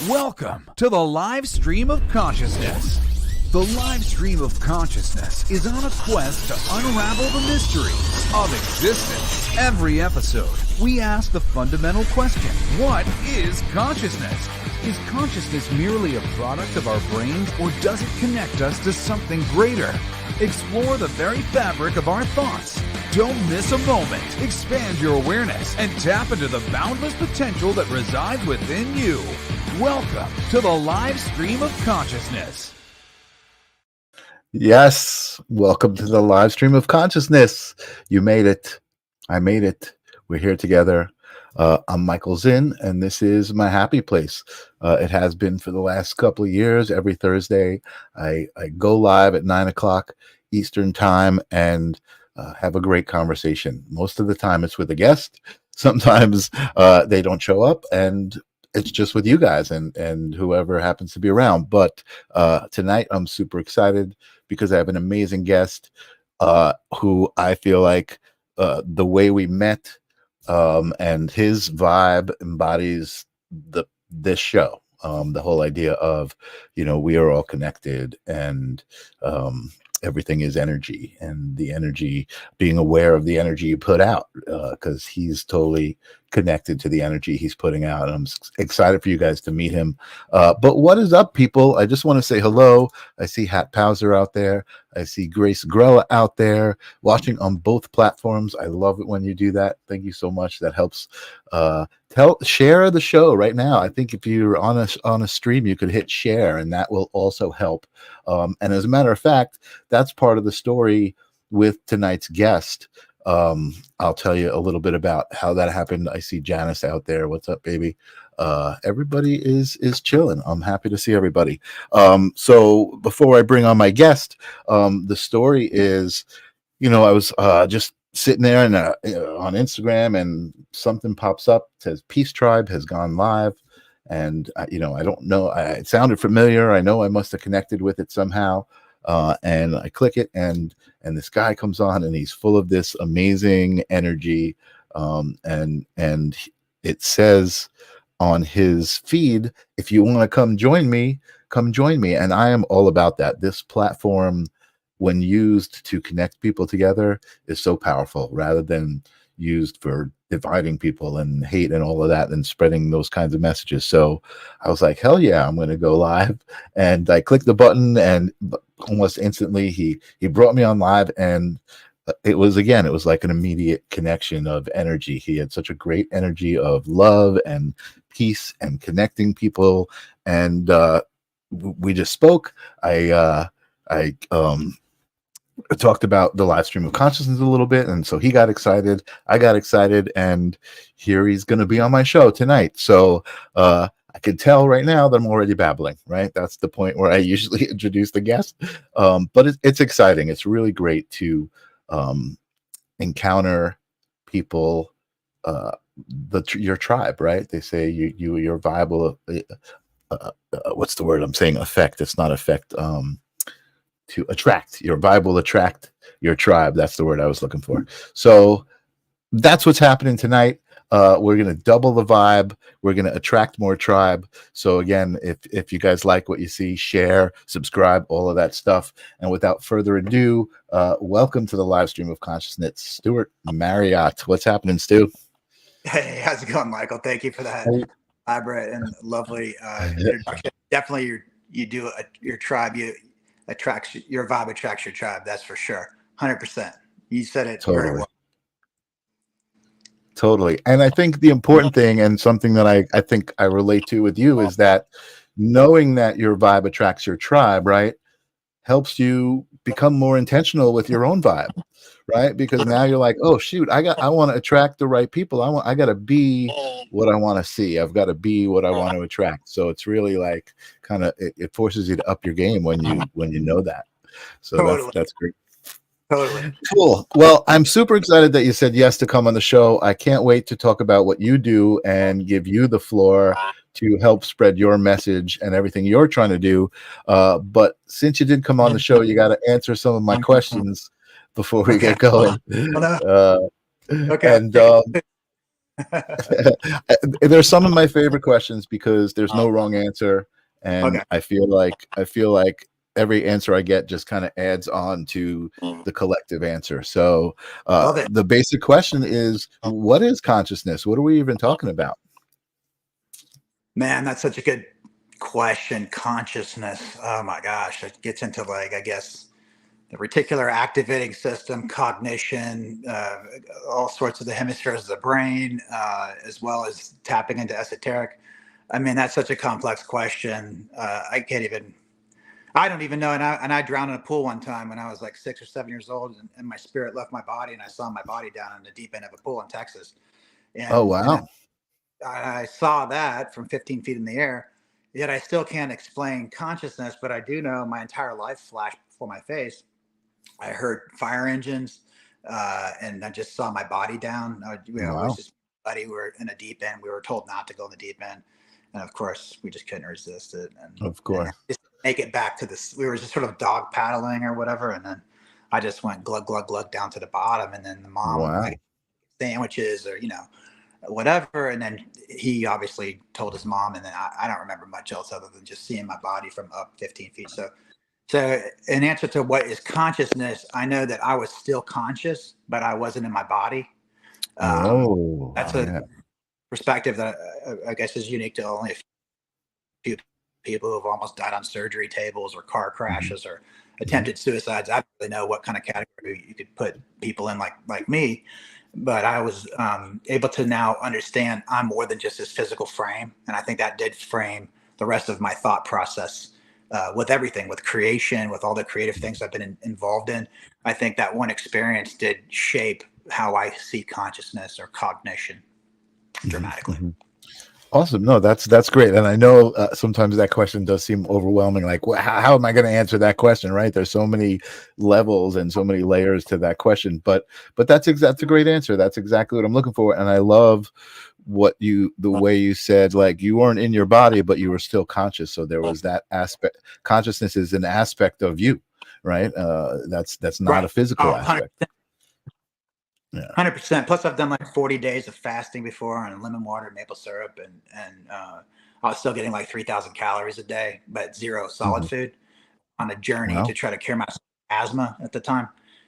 Welcome to the live stream of consciousness. The live stream of consciousness is on a quest to unravel the mysteries of existence. Every episode, we ask the fundamental question, what is consciousness? Is consciousness merely a product of our brains, or does it connect us to something greater? Explore the very fabric of our thoughts. Don't miss a moment. Expand your awareness and tap into the boundless potential that resides within you. Welcome to the live stream of consciousness. Yes, welcome to the live stream of consciousness. You made it. I made it. We're here together. I'm Michael Zinn, and this is my happy place. It has been for the last couple of years. Every Thursday, I go live at 9 o'clock Eastern time and have a great conversation. Most of the time, it's with a guest. Sometimes they don't show up, and it's just with you guys and whoever happens to be around. But tonight, I'm super excited because I have an amazing guest who I feel like the way we met and his vibe embodies this show. The whole idea of, we are all connected, and everything is energy, and the energy, being aware of the energy you put out, because he's totally connected to the energy he's putting out. And I'm excited for you guys to meet him. But what is up, people? I just want to say hello. I see Hat Pauser out there. I see Grace Grella out there watching on both platforms. I love it when you do that. Thank you so much. That helps. Share the show right now. I think if you're on a stream, you could hit share, and that will also help. And as a matter of fact, that's part of the story with tonight's guest. I'll tell you a little bit about how that happened. I see Janice out there. What's up, baby? Everybody is chilling. I'm happy to see everybody. So before I bring on my guest, the story is, I was just sitting there and on Instagram, and something pops up, says Peacetribe has gone live. And I don't know, it sounded familiar. I know I must have connected with it somehow. And I click it, and this guy comes on, and he's full of this amazing energy. And it says on his feed, if you want to come join me. And I am all about that. This platform, when used to connect people together, is so powerful, rather than used for dividing people and hate and all of that and spreading those kinds of messages. So I was like, hell yeah, I'm going to go live. And I clicked the button, and almost instantly he brought me on live, and it was like an immediate connection of energy. He had such a great energy of love and peace and connecting people. And we just spoke. I talked about the live stream of consciousness a little bit, and so he got excited, I got excited, and here he's going to be on my show tonight. So I can tell right now that I'm already babbling, right? That's the point where I usually introduce the guest. But it's exciting. It's really great to encounter people, your tribe, right? They say your vibe will what's the word I'm saying? Affect. It's not affect. To attract, your vibe will attract your tribe. That's the word I was looking for. So that's what's happening tonight. We're going to double the vibe. We're going to attract more tribe. So again, if you guys like what you see, share, subscribe, all of that stuff. And without further ado, welcome to the live stream of consciousness, Stewart Marriott. What's happening, Stu? Hey, how's it going, Michael? Thank you for that elaborate and lovely introduction. Definitely, your tribe. Your vibe attracts your tribe. That's for sure. 100%. You said it very well. Totally. And I think the important thing, and something that I think I relate to with you, is that knowing that your vibe attracts your tribe, right, helps you become more intentional with your own vibe, right? Because now you're like, oh shoot, I want to attract the right people. I got to be what I want to see. I've got to be what I want to attract. So it's really like kind of it forces you to up your game when you know that. So totally. That's great. Totally. Cool. Well, I'm super excited that you said yes to come on the show. I can't wait to talk about what you do and give you the floor to help spread your message and everything you're trying to do. But since you did come on the show, you got to answer some of my questions before we get going. Okay. And There's some of my favorite questions because there's no Oh, wrong answer, and okay. I feel like every answer I get just kind of adds on to the collective answer. So Love it. the basic question is, what is consciousness? What are we even talking about? Man, that's such a good question. Consciousness. Oh my gosh. It gets into, like, I guess, the reticular activating system, cognition, all sorts of the hemispheres of the brain, as well as tapping into esoteric. I mean, that's such a complex question. I don't even know. And I drowned in a pool one time when I was like 6 or 7 years old, and my spirit left my body, and I saw my body down in the deep end of a pool in Texas. Oh And wow, I saw that from 15 feet in the air. Yet I still can't explain consciousness, but I do know my entire life flashed before my face. I heard fire engines, and I just saw my body down. It was wow, just buddy. We were in a deep end. We were told not to go in the deep end, and of course, we just couldn't resist it. of And course, just make it back to this. We were just sort of dog paddling or whatever, and then I just went glug glug glug down to the bottom, and then the mom, wow, like, sandwiches or whatever, and then he obviously told his mom, and then I don't remember much else other than just seeing my body from up 15 feet. So, in answer to what is consciousness, I know that I was still conscious, but I wasn't in my body. Um, oh that's wow, a yeah, perspective that I guess is unique to only a few people who have almost died on surgery tables or car hmm crashes or hmm attempted suicides. I don't really know what kind of category you could put people in, like me, but I was able to now understand I'm more than just this physical frame, and I think that did frame the rest of my thought process, with everything, with creation, with all the creative things I've been involved in. I think that one experience did shape how I see consciousness or cognition hmm dramatically. hmm Awesome. No, that's great. And I know sometimes that question does seem overwhelming. Like, how am I going to answer that question? Right? There's so many levels and so many layers to that question. But that's a great answer. That's exactly what I'm looking for. And I love the way you said, like, you weren't in your body, but you were still conscious. So there was that aspect. Consciousness is an aspect of you, right? That's not Right. a physical Oh, aspect. Yeah. 100%. Plus, I've done like 40 days of fasting before on lemon water, maple syrup, and I was still getting like 3,000 calories a day, but zero solid hmm food, on a journey Wow. to try to cure myself of asthma at the time.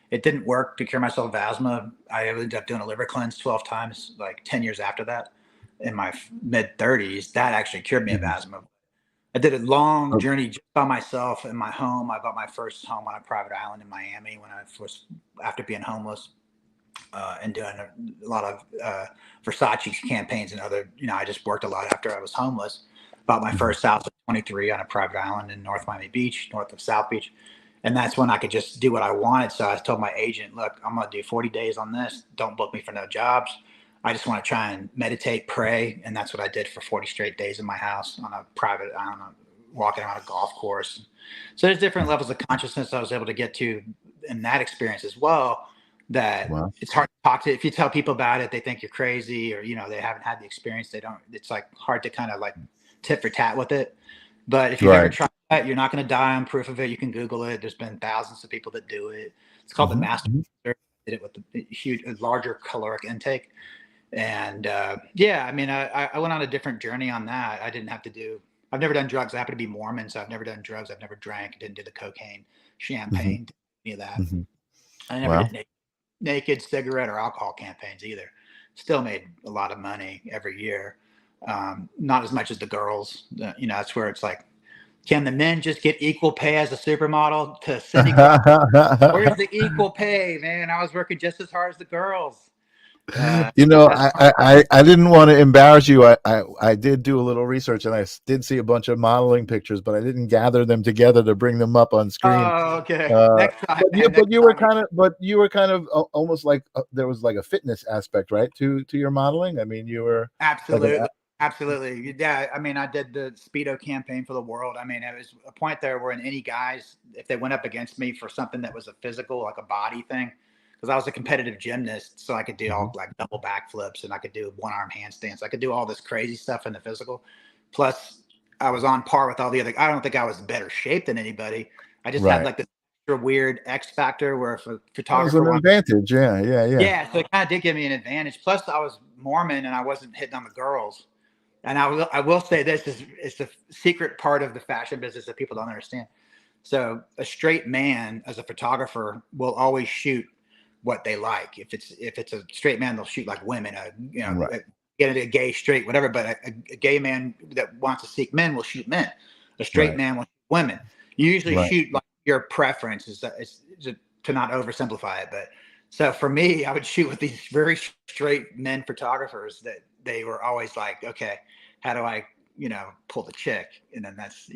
It didn't work to cure myself of asthma. I ended up doing a liver cleanse 12 times, like 10 years after that, in my mid 30s. That actually cured me of hmm asthma. I did a long journey just by myself in my home. I bought my first home on a private island in Miami when I was, after being homeless, and doing a lot of Versace campaigns and other, I just worked a lot after I was homeless. Bought my hmm first house at 23 on a private island in North Miami Beach, north of South Beach. And that's when I could just do what I wanted. So I told my agent, look, I'm going to do 40 days on this. Don't book me for no jobs. I just want to try and meditate, pray. And that's what I did for 40 straight days in my house on a private island, walking around a golf course. So there's different levels of consciousness I was able to get to in that experience as well, that Wow. it's hard to talk to. If you tell people about it, they think you're crazy, or they haven't had the experience. They don't. It's like hard to kind of like tit for tat with it. But if you've ever Right. tried that, you're not going to die on proof of it. You can Google it. There's been thousands of people that do it. It's called the hmm master. hmm Did it with the huge, larger caloric intake. And yeah, I mean, I went on a different journey on that. I didn't have to do. I've never done drugs. I happen to be Mormon, so I've never done drugs. I've never drank. Didn't do the cocaine, hmm champagne, any of that. hmm I never Wow. did naked cigarette or alcohol campaigns either. Still made a lot of money every year. Not as much as the girls. That's where it's like, can the men just get equal pay as a supermodel to Cindy Crawford? Where's the equal pay, man? I was working just as hard as the girls. You know, That's I didn't want to embarrass you. I did do a little research and I did see a bunch of modeling pictures, but I didn't gather them together to bring them up on screen. okay. Uh, Next time, man. but Next you were time. kind of almost like there was like a fitness aspect, right, to your modeling. I mean, you were like Absolutely. Absolutely. Yeah. I mean, I did the Speedo campaign for the world. I mean, it was a point there where any guys, if they went up against me for something that was a physical, like a body thing, because I was a competitive gymnast, so I could do all Mhm. like double backflips and I could do one arm handstands. I could do all this crazy stuff in the physical. Plus, I was on par with all the other. I don't think I was in better shape than anybody. I just had Right. like this extra weird X factor where if a That was photographer an advantage. yeah, so it kind of did give me an advantage. Plus, I was Mormon and I wasn't hitting on the girls. And I will say this is it's the secret part of the fashion business that people don't understand. So a straight man as a photographer will always shoot what they like. If it's a straight man, they'll shoot like women. Right. Get it a gay, straight, whatever. But a gay man that wants to seek men will shoot men. A straight Right. man will shoot women. You usually Right. shoot like your preference is to not oversimplify it. But so for me, I would shoot with these very straight men photographers that they were always like, okay, how do I, pull the chick? And then that's,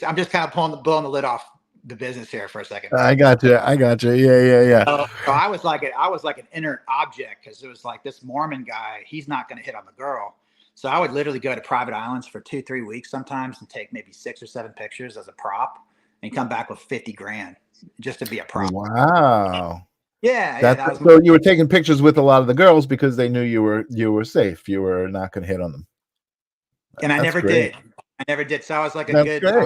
I'm just kind of blowing the lid off the business here for a second. I got you. Yeah. So I was like an inert object because it was like this Mormon guy, he's not going to hit on the girl. So I would literally go to private islands for 2-3 weeks sometimes and take maybe 6 or 7 pictures as a prop and come back with 50 grand just to be a prop. Wow. Yeah. So you were taking pictures with a lot of the girls because they knew you were safe. You were not going to hit on them. And I never did. So I was like Great. I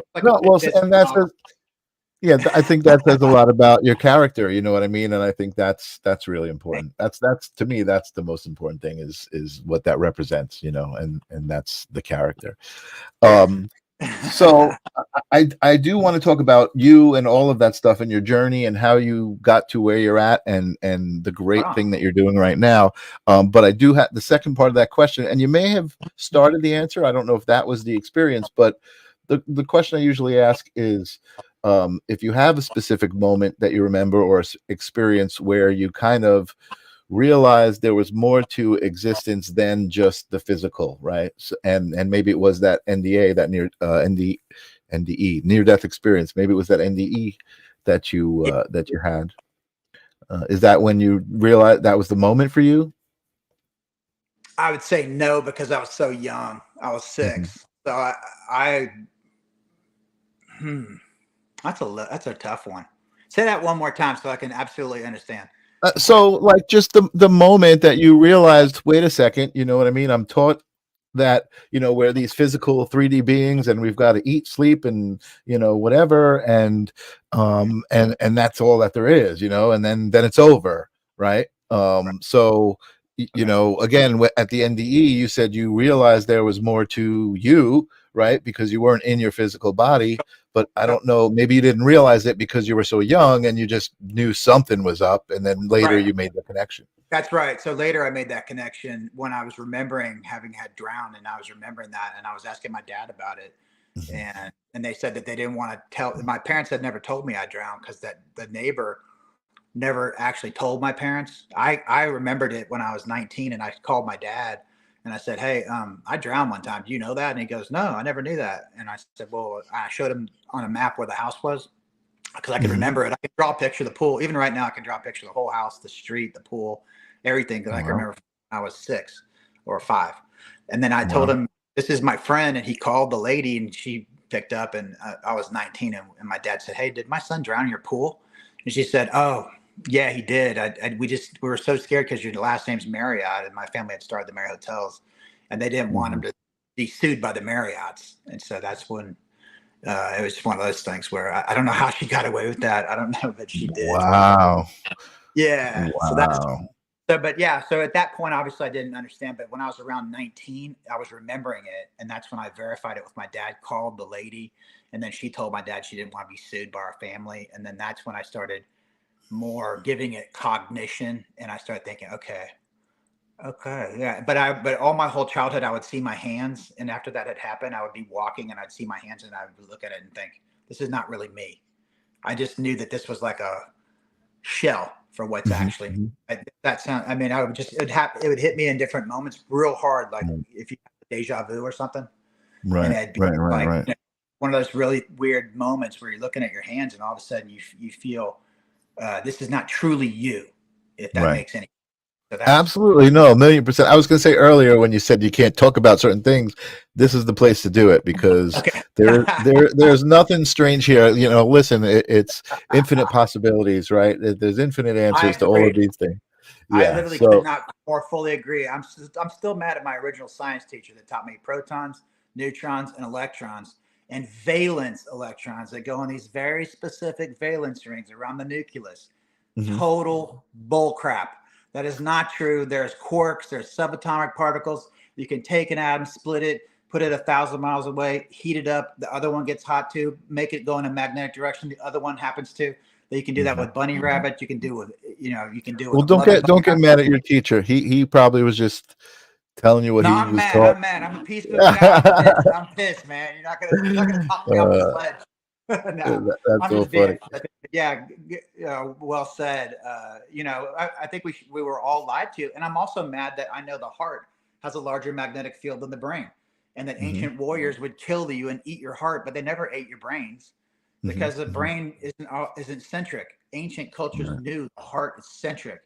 think that says a lot about your character. You know what I mean? And I think that's really important. That's to me, that's the most important thing is what that represents, and that's the character. So I do want to talk about you and all of that stuff and your journey and how you got to where you're at and the great thing that you're doing right now. But I do have the second part of that question, and you may have started the answer. I don't know if that was the experience, but the question I usually ask is if you have a specific moment that you remember or experience where you kind of realized there was more to existence than just the physical, right? So, and maybe it was that NDA, that NDE, near death experience. Maybe it was that NDE that you had. Is that when you realized that was the moment for you? I would say no, because I was so young. I was 6. So that's a tough one. Say that one more time so I can absolutely understand. So like just the moment that you realized, wait a second, you know what I mean? I'm taught that, we're these physical 3D beings and we've got to eat, sleep, and, whatever. And that's all that there is, and then it's over. Right. So, again, at the NDE, you said you realized there was more to you, right? Because you weren't in your physical body. But I don't know, maybe you didn't realize it because you were so young and you just knew something was up. And then later you made the connection. That's right. So later I made that connection when I was remembering having had drowned, and I was remembering that, and I was asking my dad about it. And they said that they didn't want to tell. My parents had never told me I drowned because that the neighbor never actually told my parents. I remembered it when I was 19, and I called my dad. And I said, hey, I drowned one time. Do you know that? And he goes, no, I never knew that. And I said, well, I showed him on a map where the house was because I can remember it. I can draw a picture of the pool. Even right now, I can draw a picture of the whole house, the street, the pool, everything that I can remember when I was 6 or 5. And then I told him, this is my friend. And he called the lady and she picked up, and I was 19. And my dad said, hey, did my son drown in your pool? And she said, oh, yeah, he did. We were so scared because your last name's Marriott, and my family had started the Marriott hotels, and they didn't want him to be sued by the Marriotts. And so that's when it was one of those things where I don't know how she got away with that. I don't know, but she did. Wow. Yeah. Wow. So at that point, obviously I didn't understand, but when I was around 19, I was remembering it. And that's when I verified it with my dad, called the lady, and then she told my dad she didn't want to be sued by our family. And then that's when I started more giving it cognition, and I started thinking, okay, yeah. But all my whole childhood, I would see my hands, and after that had happened, I would be walking and I'd see my hands, and I would look at it and think, this is not really me. I just knew that this was like a shell for what's actually. That sound. I mean, it would hit me in different moments, real hard, like if you have deja vu or something. Right. And it'd be like one of those really weird moments where you're looking at your hands, and all of a sudden you feel. This is not truly you, if that makes any sense. So absolutely, no, 1,000,000%. I was going to say earlier when you said you can't talk about certain things, this is the place to do it because there's nothing strange here. Listen, it's infinite possibilities, right? There's infinite answers to all of these things. I literally could not more fully agree. I'm still mad at my original science teacher that taught me protons, neutrons, and electrons. and valence electrons that go on these very specific valence rings around the nucleus. Total bull crap. That is not true. There's quarks, there's subatomic particles. You can take an atom, split it, put it 1,000 miles away, heat it up. The other one gets hot too, make it go in a magnetic direction. The other one happens to. You can do that with bunny rabbit. You can do with, you can do it. Well, with don't get mad at your teacher. He probably was just telling you what No, he I'm was mad. taught. I'm mad. I'm a peaceful guy. I'm pissed. I'm pissed, man. You're not gonna talk me off the ledge. No, That's I'm so just being, funny. yeah, well said. I think we were all lied to, and I'm also mad that I know the heart has a larger magnetic field than the brain, and that ancient warriors would kill you and eat your heart, but they never ate your brains because the brain isn't centric. Ancient cultures knew the heart is centric.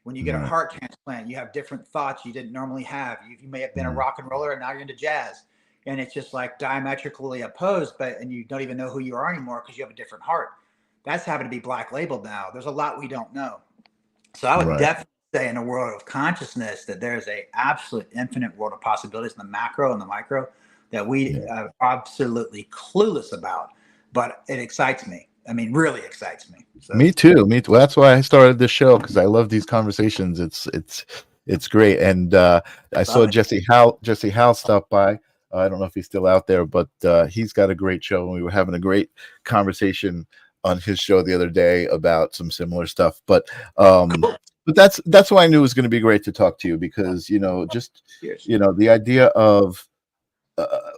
When you get a heart transplant, you have different thoughts you didn't normally have. You may have been a rock and roller, and now you're into jazz. And it's just like diametrically opposed, and you don't even know who you are anymore because you have a different heart. That's having to be black labeled now. There's a lot we don't know. So I would definitely say in a world of consciousness that there's a absolute infinite world of possibilities in the macro and the micro that we are absolutely clueless about. But it excites me. I mean, really excites me. So. Me too. Me too. That's why I started this show, because I love these conversations. It's great. And I saw Jesse Howe stop by. I don't know if he's still out there, but he's got a great show, and we were having a great conversation on his show the other day about some similar stuff. But that's why I knew it was going to be great to talk to you, because the idea of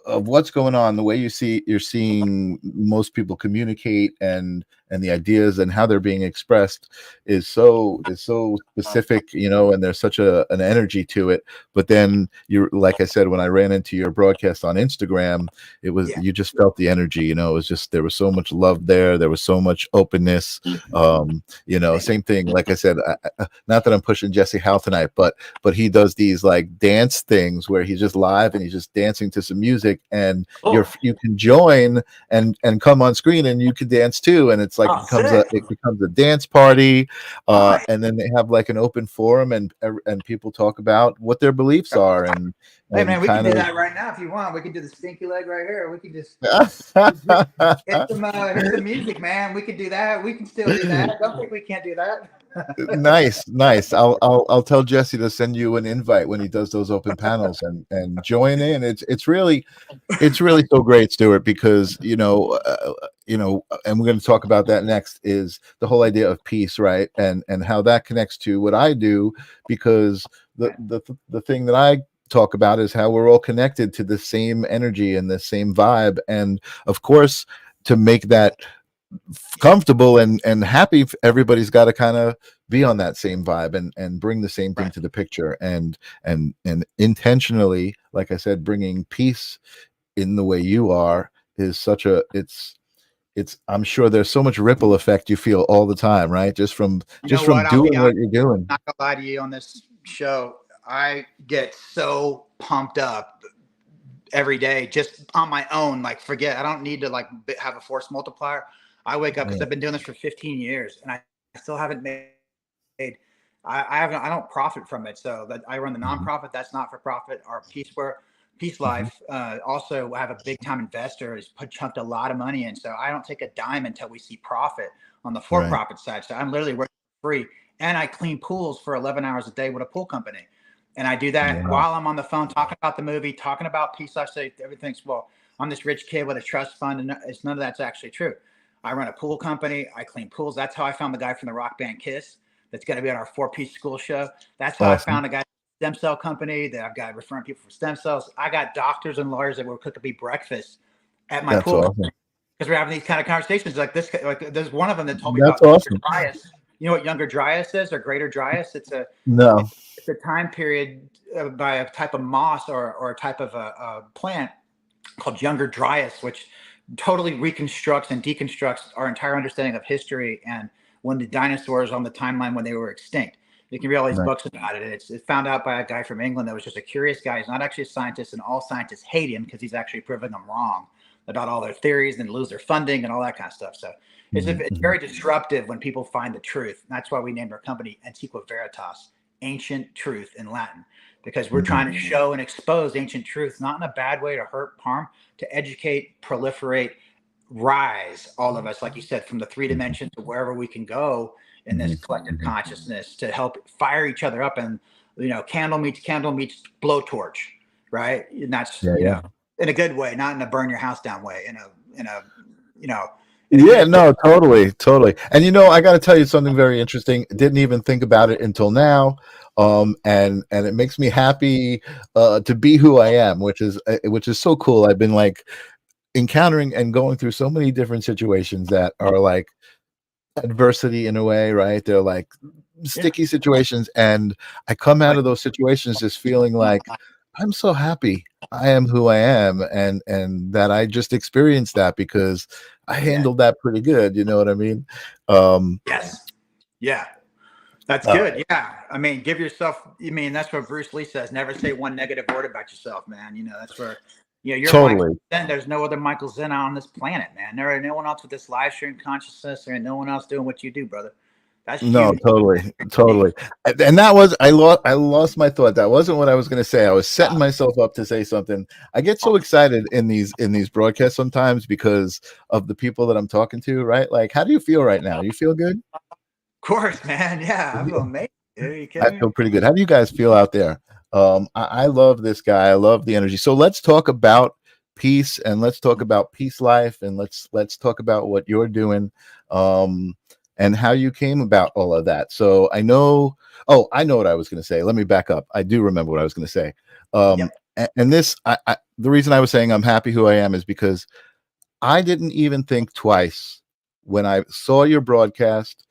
what's going on, the way you're seeing most people communicate, and the ideas and how they're being expressed is so specific, and there's such an energy to it. But then you're, like I said, when I ran into your broadcast on Instagram, it was you just felt the energy. It was just, there was so much love there was so much openness. Same thing, like I said, not that I'm pushing Jesse Howe tonight, but he does these like dance things where he's just live and he's just dancing to some music, and you can join and come on screen and you can dance too, and it's like it becomes a dance party, and then they have like an open forum, and people talk about what their beliefs are, and hey man, we can do that right now if you want. We can do the stinky leg right here. We can just hit some music, man. We can do that. We can still do that. Don't think we can't do that. Nice. I'll tell Jesse to send you an invite when he does those open panels, and join in. It's really so great, Stewart, because and we're going to talk about that next, is the whole idea of peace, right? And how that connects to what I do, because the thing that I talk about is how we're all connected to the same energy and the same vibe, and of course, to make that comfortable and happy, everybody's got to kind of be on that same vibe and bring the same thing to the picture, and intentionally, like I said, bringing peace in the way you are is such a it's I'm sure there's so much ripple effect you feel all the time, right? Just from doing what you're doing. Not gonna lie to you, on this show, I get so pumped up every day just on my own. Like, forget, I don't need to like have a force multiplier. I wake up, because I've been doing this for 15 years and I still haven't made, I don't profit from it. So that I run the nonprofit, that's not for profit. Our Peace Life, also have a big time investor who's chunked a lot of money in. So I don't take a dime until we see profit on the for-profit side. So I'm literally working for free, and I clean pools for 11 hours a day with a pool company. And I do that while I'm on the phone talking about the movie, talking about Peace Life. So everything's, well, I'm this rich kid with a trust fund, and none of that's actually true. I run a pool company. I clean pools. That's how I found the guy from the rock band Kiss that's going to be on our 4-piece school show. That's how I found a guy stem cell company that I've got referring people for stem cells. I got doctors and lawyers that were cooking me breakfast at my pool, because we're having these kind of conversations like this. Like, there's one of them that told me about Younger Dryas. You know what Younger Dryas is, or Greater Dryas? It's a time period by a type of moss or a type of a plant called Younger Dryas, which totally reconstructs and deconstructs our entire understanding of history and when the dinosaurs on the timeline when they were extinct. You can read all these books about it. It's found out by a guy from England that was just a curious guy. He's not actually a scientist, and all scientists hate him because he's actually proving them wrong about all their theories and lose their funding and all that kind of stuff. So it's very disruptive when people find the truth. And that's why we named our company Antiqua Veritas, ancient truth in Latin, because we're trying to show and expose ancient truth, not in a bad way to hurt, harm, to educate, proliferate, rise all of us, like you said, from the 3 dimensions to wherever we can go in this collective consciousness, to help fire each other up. And candle meets blowtorch, right? And that's in a good way, not in a burn your house down way, in a no, totally. And I got to tell you something very interesting. Didn't even think about it until now. And it makes me happy to be who I am, which is so cool. I've been like encountering and going through so many different situations that are like adversity in a way, right? They're like sticky situations, and I come out of those situations just feeling like I'm so happy I am who I am, and that I just experienced that because I handled that pretty good. You know what I mean? Yes. Yeah. That's good. Yeah. I mean, give yourself, that's what Bruce Lee says. Never say one negative word about yourself, man. That's where, you're totally. Michael Zen. There's no other Michael Zen on this planet, man. There ain't no one else with this live stream consciousness. There ain't no one else doing what you do, brother. That's no, huge. totally. And that was, I lost my thought. That wasn't what I was going to say. I was setting myself up to say something. I get so excited in these broadcasts sometimes because of the people that I'm talking to, right? Like, how do you feel right now? You feel good? Of course, man. Yeah, I feel amazing. Are you kidding I feel pretty good. How do you guys feel out there? I love this guy. I love the energy. So let's talk about peace, and let's talk about peace life, and let's talk about what you're doing, and how you came about all of that. So I know what I was going to say. Let me back up. I do remember what I was going to say. And this, the reason I was saying I'm happy who I am is because I didn't even think twice when I saw your broadcast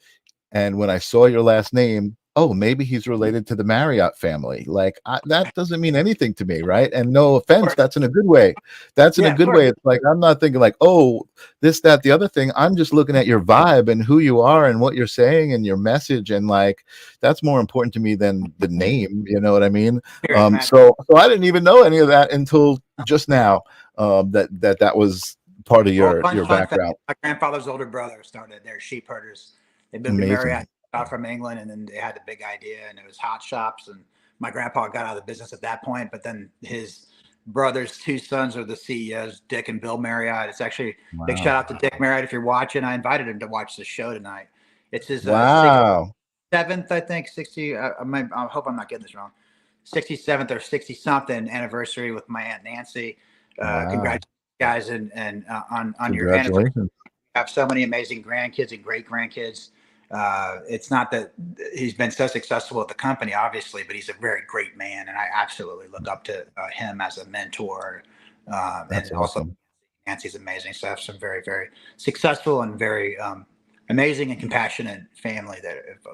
and when I saw your last name. Oh, maybe he's related to the Marriott family. Like that doesn't mean anything to me, right? And no offense, that's in a good way. That's in a good way. It's like I'm not thinking like, oh, this, that, the other thing. I'm just looking at your vibe and who you are and what you're saying and your message, and like that's more important to me than the name. You know what I mean? So I didn't even know any of that until just now. That was part of your background. My grandfather's older brother started. They're sheep herders. They moved to Amazing. Marriott from England, and then they had the big idea, and it was hot shops. And my grandpa got out of the business at that point, but then his brother's 2 sons are the CEOs, Dick and Bill Marriott. It's actually big shout out to Dick Marriott if you're watching. I invited him to watch the show tonight. It's his 67th, I think, 60. I hope I'm not getting this wrong. 67th or 60 something anniversary with my Aunt Nancy. Congratulations, guys, and on your anniversary. You have so many amazing grandkids and great grandkids. It's not that he's been so successful with the company, obviously, but he's a very great man, and I absolutely look up to him as a mentor. That's and awesome. Also, Nancy's amazing. So I have some very, very successful and very amazing and compassionate family that have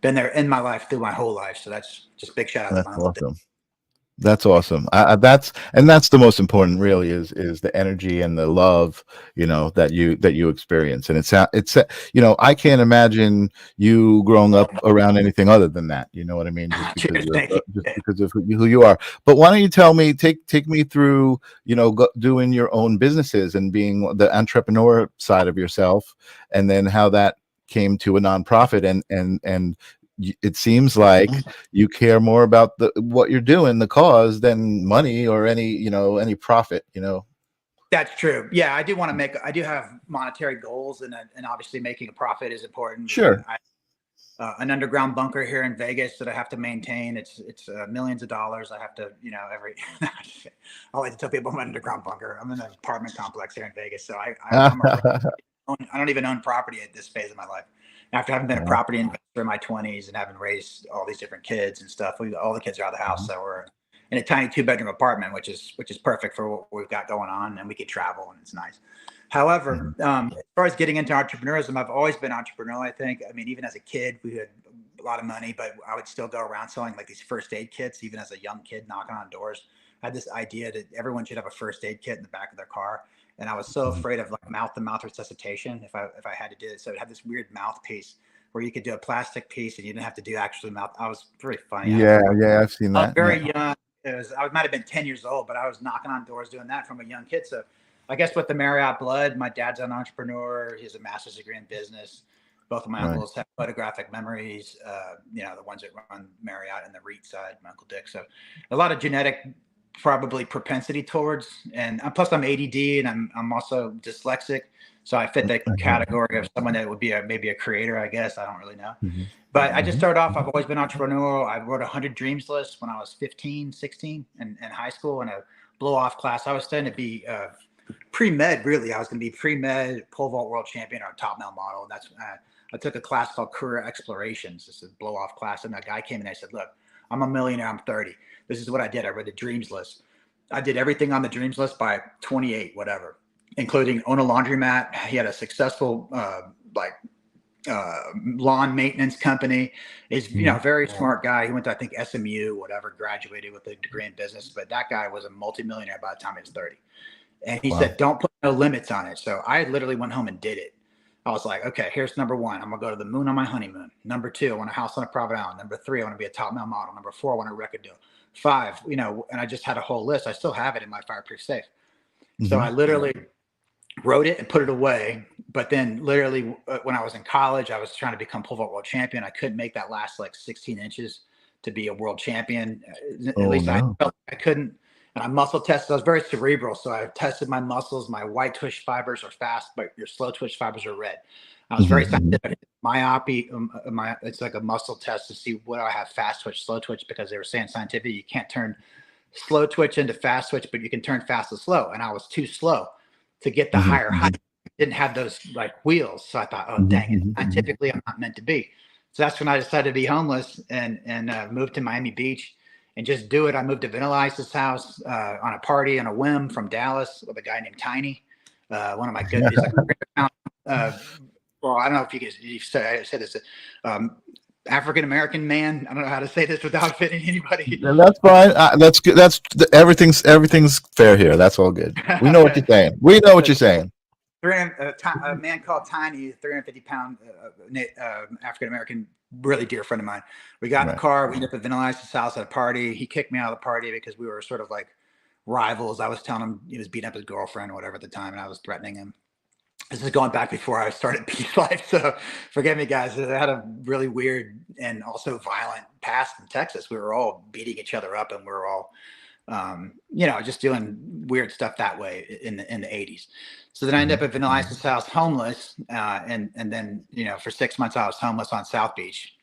been there in my life through my whole life. So that's just big shout out to my uncle. Awesome. That's awesome. That's the most important, really, is the energy and the love, that you experience. And it's I can't imagine you growing up around anything other than that. You know what I mean? Just because of who you are. But why don't you tell me, take me through, doing your own businesses and being the entrepreneur side of yourself, and then how that came to a nonprofit, and it seems like you care more about what you're doing, the cause, than money or any profit. That's true. Yeah, I do have monetary goals, and obviously making a profit is important. Sure. An underground bunker here in Vegas that I have to maintain. It's millions of dollars. I have to, I like to tell people I'm an underground bunker. I'm in an apartment complex here in Vegas, so I don't even own property at this phase of my life. After having been a property investor in my 20s and having raised all these different kids and stuff, all the kids are out of the house, so we're in a tiny 2-bedroom apartment, which is perfect for what we've got going on, and we can travel, and it's nice. However, as far as getting into entrepreneurism, I've always been entrepreneurial. I think. I mean, even as a kid, we had a lot of money, but I would still go around selling like these first aid kits. Even as a young kid, knocking on doors, I had this idea that everyone should have a first aid kit in the back of their car. And I was so afraid of like mouth-to-mouth resuscitation if I had to do it. So it had this weird mouthpiece where you could do a plastic piece and you didn't have to do actually mouth. I was very funny. Yeah, I've seen that. I was very young. I might have been 10 years old, but I was knocking on doors doing that from a young kid. So I guess with the Marriott blood, my dad's an entrepreneur. He has a master's degree in business. Both of my Right. uncles have photographic memories, you know, the ones that run Marriott and the REIT side, my Uncle Dick. So a lot of genetic probably propensity towards, and plus I'm ADD and I'm also dyslexic. So I fit the category of someone that would be maybe a creator, I guess. I don't really know. But I just started off, I've always been entrepreneurial. I wrote 100 dreams list when I was 15, 16 in high school in a blow off class. I was studying to be pre-med, really. I was going to be pre-med, pole vault world champion, or top male model. And that's I took a class called Career Explorations. This is a blow off class. And a guy came in and I said, look, I'm a millionaire. I'm 30. This is what I did. I read the dreams list. I did everything on the dreams list by 28, whatever, including own a laundromat. He had a successful lawn maintenance company. He's, you know, very smart guy. He went to, I think, SMU, whatever, graduated with a degree in business. But that guy was a multimillionaire by the time he was 30. And he said, don't put no limits on it. So I literally went home and did it. I was like, okay, here's number one. I'm going to go to the moon on my honeymoon. Number two, I want a house on a private island. Number three, I want to be a top male model. Number four, I want a record deal. 5, you know, and I just had a whole list. I still have it in my fireproof safe. So I literally wrote it and put it away. But then literally when I was in college, I was trying to become pole vault world champion. I couldn't make that last like 16 inches to be a world champion. At least I felt like I couldn't. And I muscle tested. I was very cerebral. So I tested my muscles. My white twitch fibers are fast, but your slow twitch fibers are red. I was very scientific. Myopy, it's like a muscle test to see what I have, fast twitch, slow twitch, because they were saying scientifically you can't turn slow twitch into fast twitch, but you can turn fast to slow. And I was too slow to get the higher height. Didn't have those like wheels. So I thought, oh, dang it. Scientifically, I'm not meant to be. So that's when I decided to be homeless and moved to Miami Beach and just do it. I moved to Vanilla Ice's house on a party on a whim from Dallas with a guy named Tiny. One of my good, he's like, well, I don't know if you said this, African-American man. I don't know how to say this without fitting anybody. That's fine. That's good. That's everything's fair here. That's all good. We know what you're saying. We know what you're saying. A man called Tiny, 350-pound African-American, really dear friend of mine. We got in the car. We ended up at Vanilla Ice's house at a party. He kicked me out of the party because we were sort of like rivals. I was telling him he was beating up his girlfriend or whatever at the time, and I was threatening him. This is going back before I started Peacetribe, so forgive me, guys. I had a really weird and also violent past in Texas. We were all beating each other up, and we were all, you know, just doing weird stuff that way in the 80s. So then I ended up at Vanilla Ice's house, homeless, and then, you know, for 6 months I was homeless on South Beach.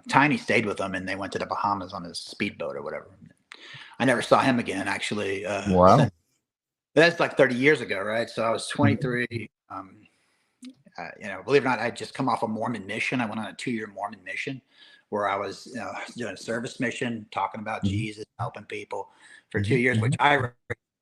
Tiny stayed with them, and they went to the Bahamas on his speedboat or whatever. I never saw him again, actually. Wow. That's like 30 years ago, right? So I was 23. You know, believe it or not, I just come off a Mormon mission. I went on a 2-year Mormon mission where I was doing a service mission, talking about Jesus, helping people for 2 years, which I raised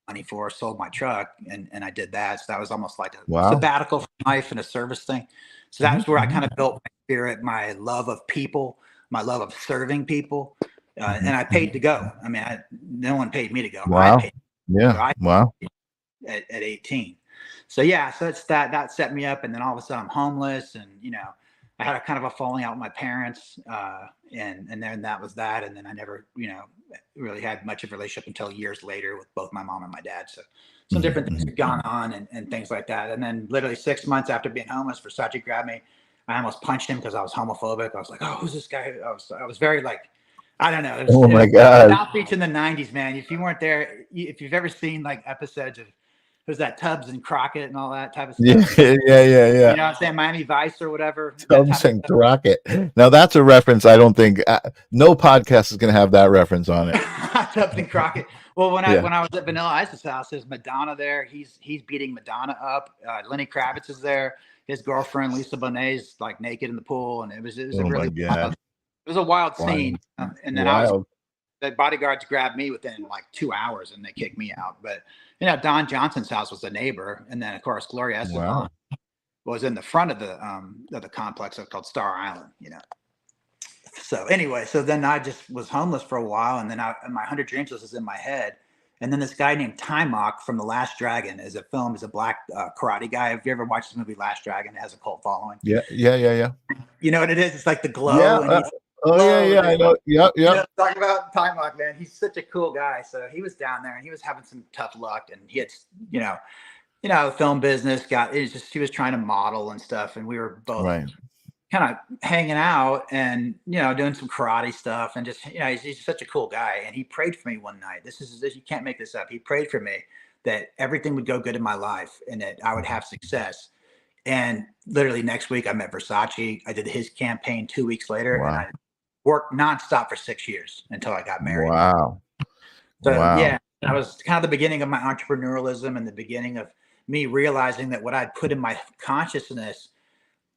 money for, sold my truck, and I did that. So that was almost like a sabbatical from life and a service thing. So that was where I kind of built my spirit, my love of people, my love of serving people. And I paid to go. I mean, no one paid me to go. Wow. I paid. Yeah. Wow. At 18. So yeah, so it's that set me up, and then all of a sudden I'm homeless, and you know, I had a kind of a falling out with my parents, and then that was that, and then I never, you know, really had much of a relationship until years later with both my mom and my dad. So some different things have gone on and things like that, and then literally 6 months after being homeless, Versace grabbed me. I almost punched him because I was homophobic. I was like, oh, who's this guy? I was very like, I don't know. Oh my God. South Beach in the 90s, man. If you weren't there, if you've ever seen like episodes of, there's that Tubbs and Crockett and all that type of stuff. Yeah. You know what I'm saying? Miami Vice or whatever. Tubbs and Crockett. Now that's a reference. I don't think no podcast is going to have that reference on it. Tubbs and Crockett. Well, when I was at Vanilla Ice's house, there's Madonna there. He's beating Madonna up. Lenny Kravitz is there. His girlfriend Lisa Bonet's like naked in the pool, and it was a really wild, it was a wild scene. And then the bodyguards grabbed me within like 2 hours, and they kicked me out. But you know, Don Johnson's house was a neighbor, and then of course Gloria Estefan was in the front of the complex called Star Island. You know. So anyway, so then I just was homeless for a while, and then my 100 dreams list is in my head. And then this guy named Tloc from The Last Dragon is a black karate guy. Have you ever watched this movie Last Dragon? It has a cult following. Yeah. You know what it is? It's like the glow. Yeah. I know. Yep. You know, talking about Tloc, man. He's such a cool guy. So he was down there, and he was having some tough luck, and he had, you know, film business he was trying to model and stuff, and we were both kind of hanging out and, doing some karate stuff and just, he's such a cool guy. And he prayed for me one night. You can't make this up. He prayed for me that everything would go good in my life and that I would have success. And literally next week I met Versace. I did his campaign 2 weeks later, and Wow. I worked nonstop for 6 years until I got married. Wow. So Wow. yeah, that was kind of the beginning of my entrepreneurialism and the beginning of me realizing that what I'd put in my consciousness,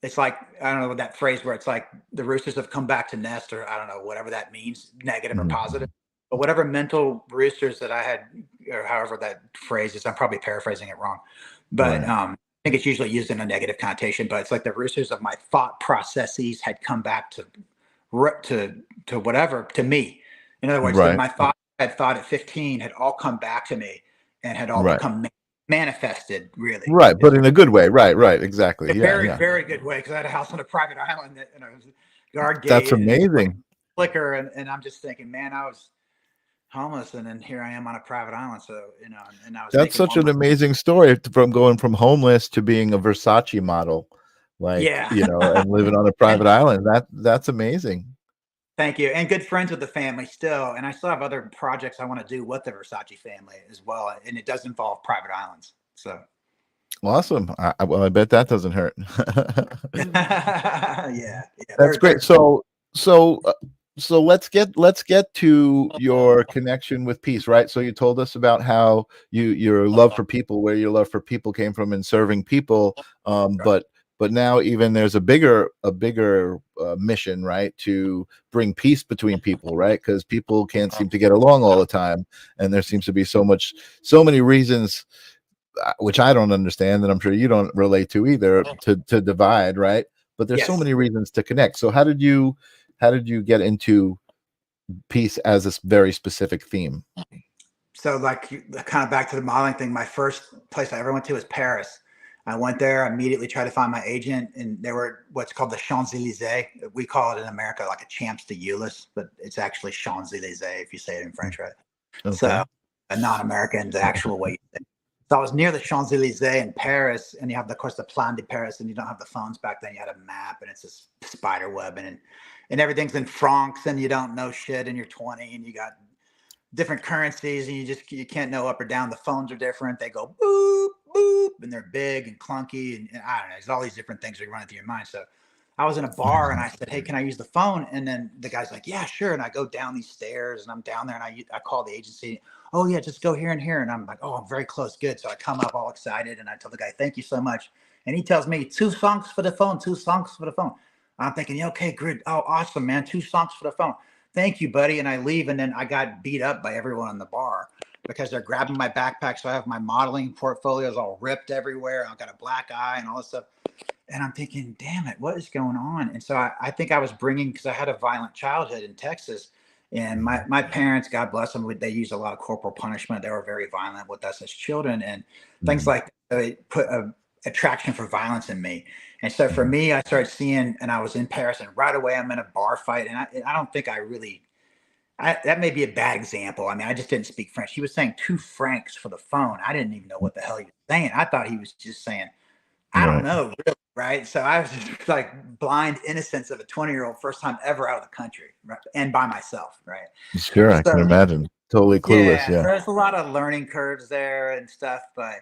it's like, I don't know that phrase where it's like the roosters have come back to nest, or I don't know, whatever that means, negative or Mhm. positive. But whatever mental roosters that I had, or however that phrase is, I'm probably paraphrasing it wrong. But Right. I think it's usually used in a negative connotation, but it's like the roosters of my thought processes had come back to whatever, to me. In other words, that Right. my thought I had thought at 15 had all come back to me and had all Right. become manifested, really. Right. But in a good way. Right. Right. Exactly. A Yeah. very, Yeah. very good way, because I had a house on a private island that, was guard That's gated and amazing. flicker, and I'm just thinking, man, I was homeless, and then here I am on a private island. So, and I was That's making such more an money. amazing story, from going from homeless to being a Versace model, like, Yeah. and living on a And private island. That's amazing. thank you. And good friends with the family still. And I still have other projects I want to do with the Versace family as well. And it does involve private islands. So Awesome. Well, I bet that doesn't hurt. yeah, yeah. That's They're great. So let's get to your connection with peace, right? So you told us about how your love for people, where your love for people came from, in serving people. But now even there's a bigger mission, right, to bring peace between people, right? Because people can't seem to get along all the time, and there seems to be so many reasons, which I don't understand, and I'm sure you don't relate to either, to divide, right? But there's so yes. many reasons to connect. So how did you get into peace as a very specific theme? So like kind of back to the modeling thing, my first place I ever went to was Paris. I went there, immediately tried to find my agent, and they were what's called the Champs-Elysees. We call it in America like a Champs de Ulysse, but it's actually Champs-Elysees if you say it in French, right? Okay. So a non-American, the actual way you say it. So I was near the Champs-Elysees in Paris, and you have, of course, the Plan de Paris, and you don't have the phones back then. You had a map, and it's this spider web, and everything's in francs, and you don't know shit, and you're 20, and you got different currencies, and you can't know up or down. The phones are different. They go boop boop, and they're big and clunky, and I don't know. There's all these different things that run through your mind. So I was in a bar and I said, "Hey, can I use the phone?" And then the guy's like, "Yeah, sure." And I go down these stairs and I'm down there, and I call the agency. "Oh yeah, just go here and here." And I'm like, "Oh, I'm very close, good." So I come up all excited and I tell the guy, "Thank you so much." And he tells me, "2 songs for the phone, 2 songs for the phone." I'm thinking, yeah, okay, good. Oh, awesome, man. 2 songs for the phone. Thank you, buddy. And I leave, and then I got beat up by everyone in the bar because they're grabbing my backpack. So I have my modeling portfolios all ripped everywhere. I've got a black eye and all this stuff. And I'm thinking, damn it, what is going on? And so I think I was bringing, because I had a violent childhood in Texas. And my parents, God bless them, they used a lot of corporal punishment. They were very violent with us as children and things like that. So it put a attraction for violence in me. And so for me, I started seeing, and I was in Paris, and right away I'm in a bar fight. And I don't think I really, that may be a bad example. I mean, I just didn't speak French. He was saying 2 francs for the phone. I didn't even know what the hell he was saying. I thought he was just saying, I don't Right. know, really, right? So I was just like blind innocence of a 20-year-old, first time ever out of the country, right? And by myself, right? Sure, I can So imagine. Totally clueless. yeah, Yeah. there's a lot of learning curves there and stuff, but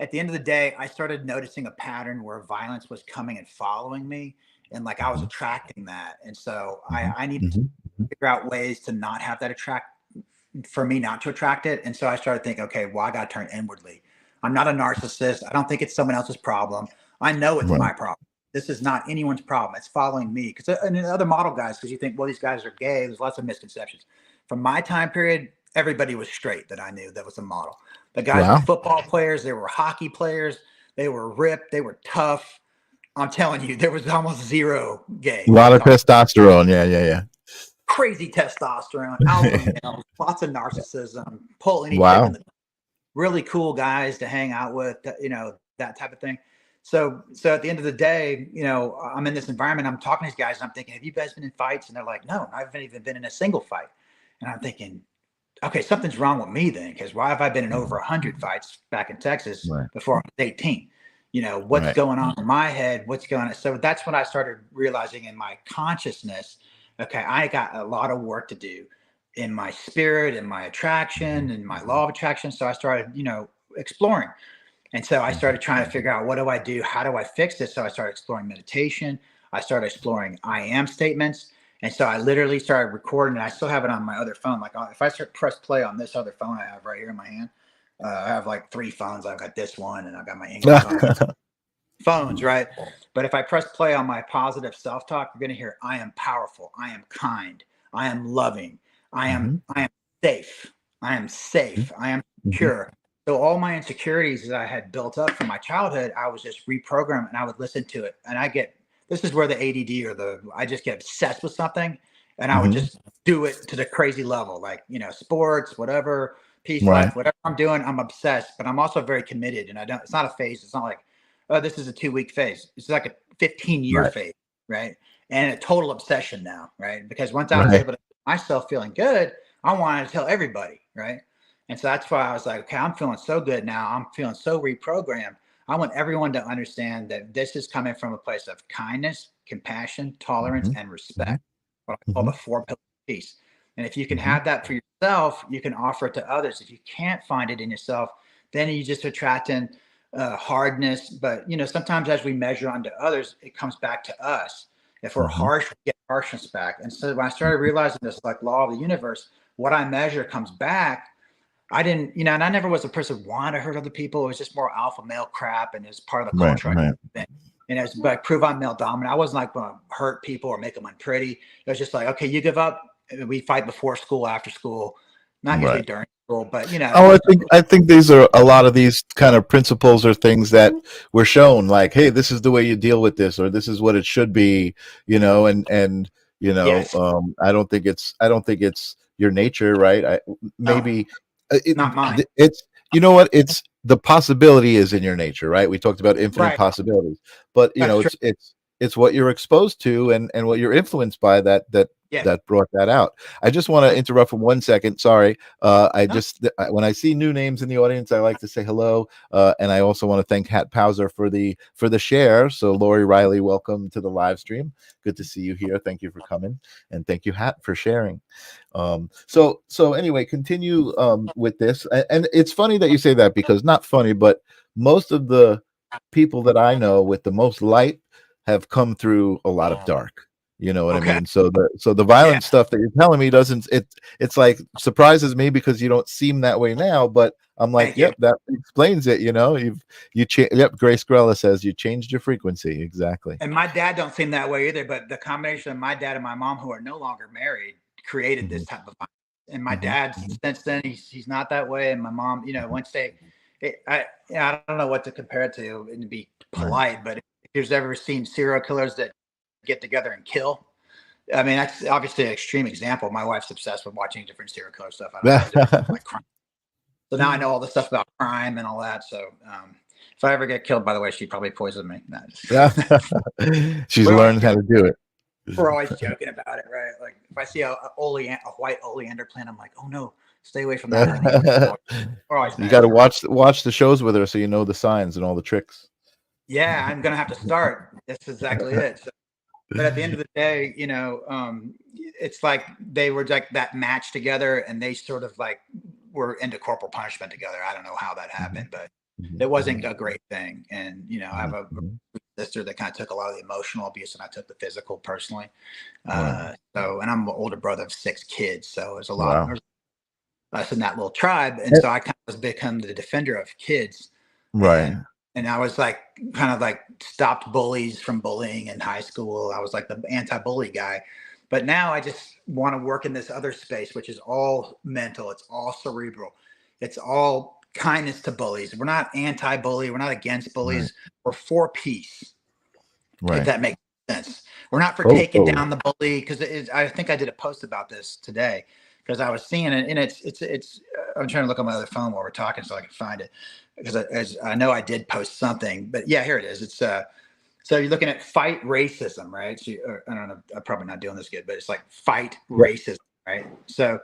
at the end of the day, I started noticing a pattern where violence was coming and following me, and like I was attracting that, and so I needed to figure out ways to not have that for me not to attract it. And so I started thinking, okay, well, I got to turn inwardly. I'm not a narcissist. I don't think it's someone else's problem. I know it's Right. my problem. This is not anyone's problem. It's following me. Because and other model guys, because you think, well, these guys are gay. There's lots of misconceptions. From my time period, everybody was straight that I knew that was a model. The guys were Wow. football players. They were hockey players. They were ripped. They were tough. I'm telling you, there was almost zero gay. A lot of testosterone. Yeah. Yeah. Crazy testosterone, alpha Yeah. males, lots of narcissism, pull any chick in Wow. the really cool guys to hang out with, that type of thing. So at the end of the day, I'm in this environment, I'm talking to these guys and I'm thinking, have you guys been in fights? And they're like, no, I haven't even been in a single fight. And I'm thinking, okay, something's wrong with me then, because why have I been in over 100 fights back in Texas Right. before I was 18? what's going on in my head, what's going on. So that's when I started realizing in my consciousness, okay, I got a lot of work to do in my spirit, in my attraction, in my law of attraction. So I started, exploring. And so I started trying to figure out, what do I do? How do I fix this? So I started exploring meditation. I started exploring I am statements. And so I literally started recording, and I still have it on my other phone. Like if I press play on this other phone I have right here in my hand, I have like 3 phones. I've got this one, and I've got my English phones, right? But if I press play on my positive self-talk, you're going to hear, I am powerful. I am kind. I am loving. I am safe. I am safe. I am secure. So all my insecurities that I had built up from my childhood, I was just reprogrammed, and I would listen to it. And this is where the ADD I just get obsessed with something, and I would just do it to the crazy level, like, sports, whatever, peace, life, whatever I'm doing, I'm obsessed, but I'm also very committed. And it's not a phase. It's not like, oh, this is a 2-week phase. It's like a 15-year phase, right? And a total obsession now, right? Because once I was able to get myself feeling good, I wanted to tell everybody, right? And so that's why I was like, okay, I'm feeling so good now. I'm feeling so reprogrammed. I want everyone to understand that this is coming from a place of kindness, compassion, tolerance, and respect. What I call the 4 pillars of peace. And if you can have that for yourself, you can offer it to others. If you can't find it in yourself, then you just attract in hardness. But sometimes as we measure onto others, it comes back to us. If we're harsh, we get harshness back. And so when I started realizing this, like law of the universe, what I measure comes back. I didn't, and I never was a person who wanted to hurt other people. It was just more alpha male crap, and it's part of the culture. And it's like, prove I'm male dominant. I wasn't like going to hurt people or make them unpretty. It was just like, okay, you give up. We fight before school, after school, not usually during school, but Oh, I think these are a lot of these kind of principles or things that were shown, like, hey, this is the way you deal with this, or this is what it should be, and I don't think it's your nature, right? Not mine. It's it's the possibility is in your nature, right? We talked about infinite possibilities, but it's what you're exposed to and what you're influenced by that brought that out. I just want to interrupt for 1 second. Sorry. When I see new names in the audience, I like to say hello. And I also want to thank Hat Pauser for the share. So Lori Riley, welcome to the live stream. Good to see you here. Thank you for coming. And thank you, Hat, for sharing. So anyway, continue with this. And it's funny that you say that, because not funny, but most of the people that I know with the most light have come through a lot of dark. You know what I mean? So the violent stuff that you're telling me it's like surprises me, because you don't seem that way now, but I'm like, yep, that explains it. Grace Grella says you changed your frequency. Exactly. And my dad don't seem that way either, but the combination of my dad and my mom, who are no longer married, created this type of violence. And my dad, since then, he's not that way. And my mom, once I don't know what to compare it to and to be polite, but if you've ever seen serial killers that get together and kill, I mean, that's obviously an extreme example. My wife's obsessed with watching different serial killer stuff. I don't know, like crime. So now I know all the stuff about crime and all that. So if I ever get killed, by the way, she'd probably poison me. She's learned how to do it. We're always joking about it, right? Like if I see a white oleander plant, I'm like, oh no, stay away from that. You got to watch the shows with her, so you know the signs and all the tricks. Yeah, I'm gonna have to start. That's exactly it. So, but at the end of the day, it's like they were like that match together, and they sort of like were into corporal punishment together. I don't know how that happened, but it wasn't a great thing. And I have a sister that kind of took a lot of the emotional abuse, and I took the physical personally. And I'm an older brother of 6 kids, so there's a lot of us in that little tribe, and so I kind of become the defender of kids, right? And I was like, kind of like stopped bullies from bullying in high school. I was like the anti-bully guy. But now I just want to work in this other space, which is all mental. It's all cerebral. It's all kindness to bullies. We're not anti-bully. We're not against bullies. We're for peace. If that makes sense. We're not for taking down the bully, because I think I did a post about this today, because I was seeing it, and it's I'm trying to look on my other phone while we're talking so I can find it, because as I know I did post something, but yeah, here it is. It's so you're looking at fight racism, right? So I don't know, I'm probably not doing this good, but it's like fight racism, right? So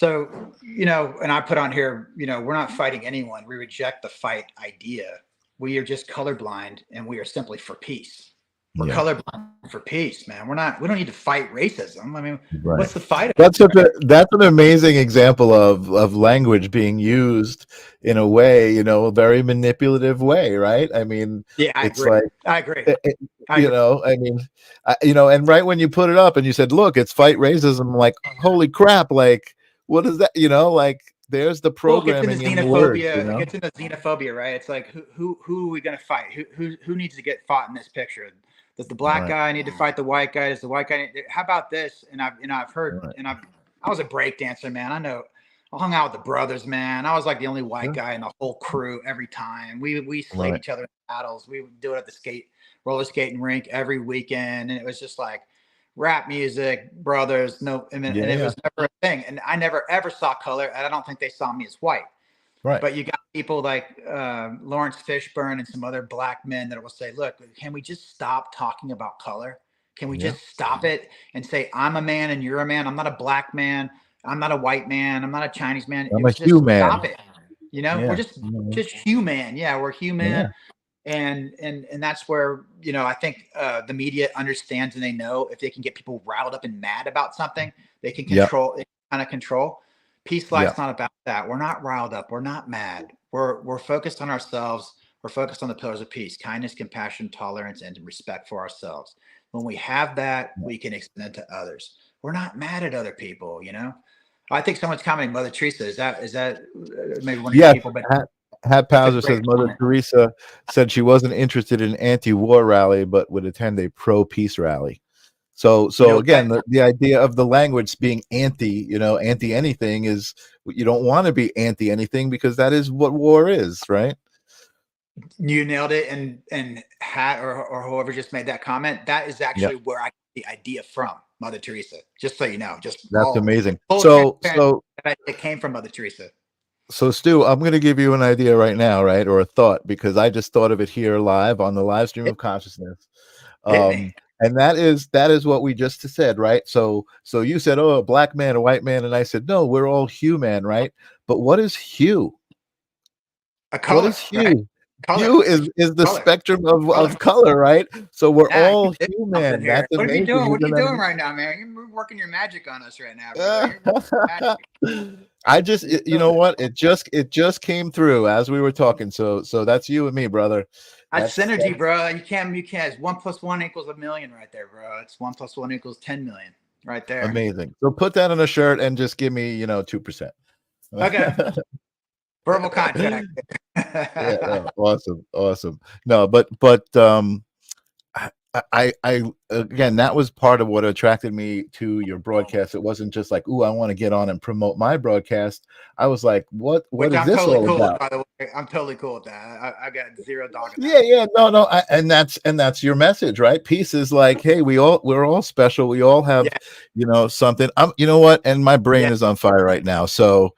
and I put on here, we're not fighting anyone. We reject the fight idea. we are just colorblind, and we are simply for peace. We're Yeah. colorblind for peace, man. We don't need to fight racism. I mean, Right. what's the fight That's about? that's an amazing example of language being used in a way, you know, a very manipulative way, right? I mean, Yeah, I it's agree. like, I agree. I you agree. know, I mean, you know, and right when you put it up and you said, look, it's fight racism, I'm like, holy crap, like, what is that? You know, like, there's the Well, it gets into programming in the words, you xenophobia. It know? gets into xenophobia, right? It's like who are we going to fight? Who needs to get fought in this picture? Does the black Right, guy need to fight the white guy? Does the white guy? How about this? And I've heard, right. and I was a break dancer, man. I know. I hung out with the brothers, man. I was like the only white Sure. guy in the whole crew every time. We slayed Right. each other in battles. We would do it at the roller skating rink every weekend, and it was just like rap music, brothers. No, and Yeah, it yeah. was never a thing. And I never ever saw color, and I don't think they saw me as white. Right. But you got people like Lawrence Fishburne and some other black men that will say, look, can we just stop talking about color? Can we just stop it and say, I'm a man and you're a man? I'm not a black man. I'm not a white man. I'm not a Chinese man. I'm a It's just human. stop it. You know, we're Yeah. just human. Yeah, we're Yeah. human. And that's where, you know, I think the media understands, and they know if they can get people riled up and mad about something, they can control kind of control. Peace life's not about that. We're not riled up. We're not mad. We're focused on ourselves. We're focused on the pillars of peace: kindness, compassion, tolerance, and respect for ourselves. When we have that, we can extend it to others. We're not mad at other people, you know. I think someone's commenting, Mother Teresa. Is that maybe one of your people? But Hat that's a Pauser great says Mother comment. Teresa said she wasn't interested in anti-war rally, but would attend a pro-peace rally. So You know, again, the idea of the language being anti, you know, anti anything is, you don't want to be anti anything because that is what war is, right? you nailed it. And Hat or whoever just made that comment, that is actually where I get the idea from, Mother Teresa. Just so you know, just That's amazing. so it came from Mother Teresa. So Stu, I'm going to give you an idea right now, right, or a thought, because I just thought of it here live on the live stream of consciousness. Hit me. And that is what we just said, right? So you said, oh, a black man, a white man, and I said, no, we're all human, right? But what is hue? A color, What is hue? right? Hue is the color. spectrum of color, right? So we're all you human. That's what amazing. are you doing? What are you doing right now, man? You're working your magic on us right now, brother. I just, you know what? It just came through as we were talking. So that's you and me, brother. That's synergy, bro. You can't. It's 1 + 1 = 1,000,000 right there, bro. It's 1 + 1 = 10,000,000 right there. Amazing. So put that on a shirt and just give me, 2%. Okay. Verbal contract. Yeah, awesome. No, but I again, that was part of what attracted me to your broadcast. It wasn't just like, ooh, I want to get on and promote my broadcast. I was like, what is this all about? By the way, I'm totally cool with that. I got zero dog in that. Yeah, no, and that's your message, right? Peace is like, hey, we're all special. We all have, something. You know what? And my brain is on fire right now. So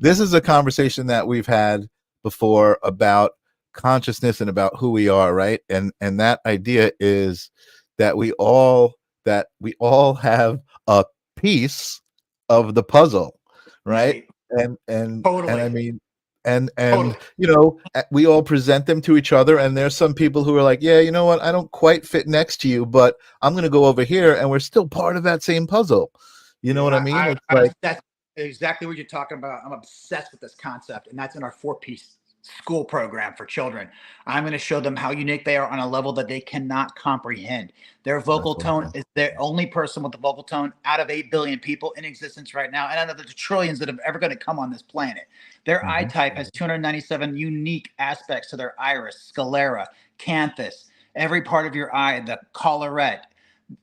this is a conversation that we've had before about consciousness and about who we are, right? And that idea is that we all have a piece of the puzzle, right? And totally. and I mean, and we all present them to each other, and there's some people who are like, yeah, you know what, I don't quite fit next to you, but I'm gonna go over here, and we're still part of that same puzzle. You know what I mean? It's like, that's exactly what you're talking about. I'm obsessed with this concept, and that's in our 4-piece school program for children. I'm going to show them how unique they are on a level that they cannot comprehend. Their vocal tone is the only person with the vocal tone out of 8 billion people in existence right now, and out of the trillions that have ever going to come on this planet. Their eye type has 297 unique aspects to their iris, sclera, canthus, every part of your eye, the collarette.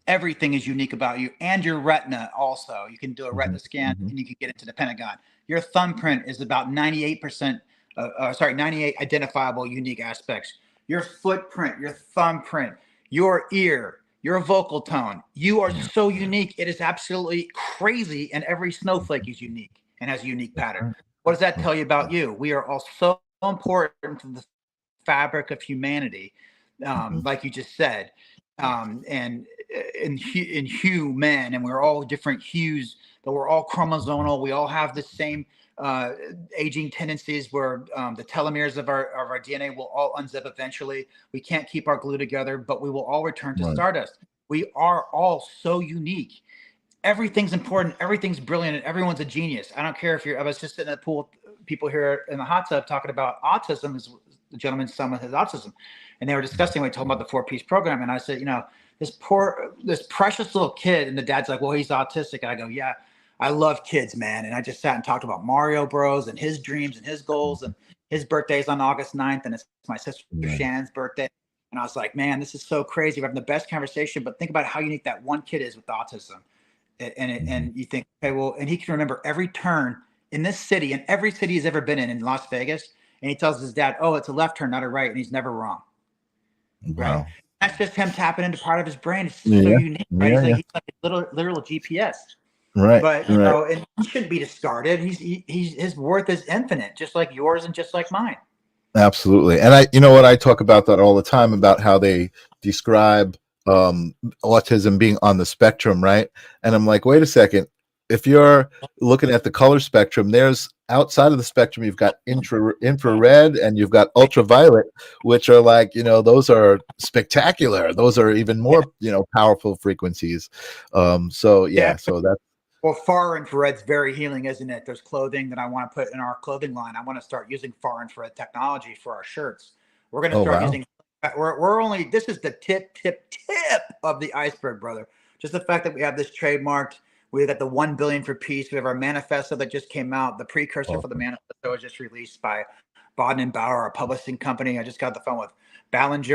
Everything is unique about you, and your retina also. You can do a retina scan and you can get into the Pentagon. Your thumbprint is about 98%, 98 identifiable unique aspects. Your footprint, your thumbprint, your ear, your vocal tone. You are so unique. It is absolutely crazy, and every snowflake is unique and has a unique pattern. What does that tell you about you? We are all so important to the fabric of humanity, like you just said. And in hue men, and we're all different hues, but we're all chromosomal. We all have the same aging tendencies where the telomeres of our DNA will all unzip eventually. We can't keep our glue together, but we will all return to Right. stardust. We are all so unique. Everything's important. Everything's brilliant. And everyone's a genius. I don't care if I was just sitting in the pool with people here in the hot tub talking about autism. Is the gentleman's son with his autism. And they were discussing, we talking about the 4-piece program. And I said, this precious little kid. And the dad's like, well, he's autistic. And I go, yeah, I love kids, man. And I just sat and talked about Mario Bros and his dreams and his goals. And his birthday's on August 9th. And it's my sister Shannon's birthday. And I was like, man, this is so crazy. We're having the best conversation. But think about how unique that one kid is with autism. And you think, okay, well, and he can remember every turn in this city and every city he's ever been in Las Vegas. And he tells his dad, oh, it's a left turn, not a right. And he's never wrong. Wow. Right. That's just him tapping into part of his brain. It's so unique, right? He's like a literal GPS. Right. But, and he shouldn't be discarded. His worth is infinite, just like yours and just like mine. Absolutely. And I talk about that all the time, about how they describe autism being on the spectrum, right? And I'm like, wait a second. If you're looking at the color spectrum, there's outside of the spectrum, you've got infrared and you've got ultraviolet, which are like, those are spectacular. Those are even more, powerful frequencies. So that's. Well, far infrared's very healing, isn't it? There's clothing that I want to put in our clothing line. I want to start using far infrared technology for our shirts. We're going to start using. We're only. This is the tip of the iceberg, brother. Just the fact that we have this trademarked. We got the 1 billion for peace. We have our manifesto that just came out. The precursor for the manifesto was just released by Bodden and Bauer, our publishing company. I just got the phone with Valentine.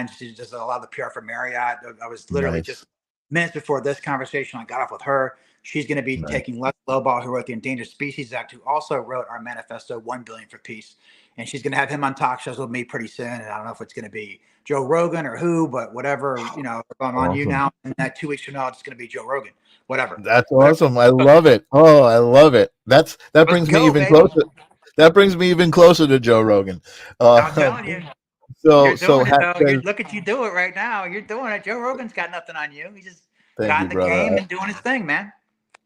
She just allowed the PR for Marriott. I was literally just minutes before this conversation. I got off with her. She's going to be taking Les Lobau, who wrote the Endangered Species Act, who also wrote our manifesto, 1 billion for peace. And she's going to have him on talk shows with me pretty soon. And I don't know if it's going to be Joe Rogan or who, but whatever, I'm on you now. And that 2 weeks from now, it's going to be Joe Rogan, whatever. That's awesome. I love it. Oh, I love it. That brings me even closer. That brings me even closer to Joe Rogan. I'm telling you. So look at you do it right now. You're doing it. Joe Rogan's got nothing on you. He just got in the game and doing his thing, man.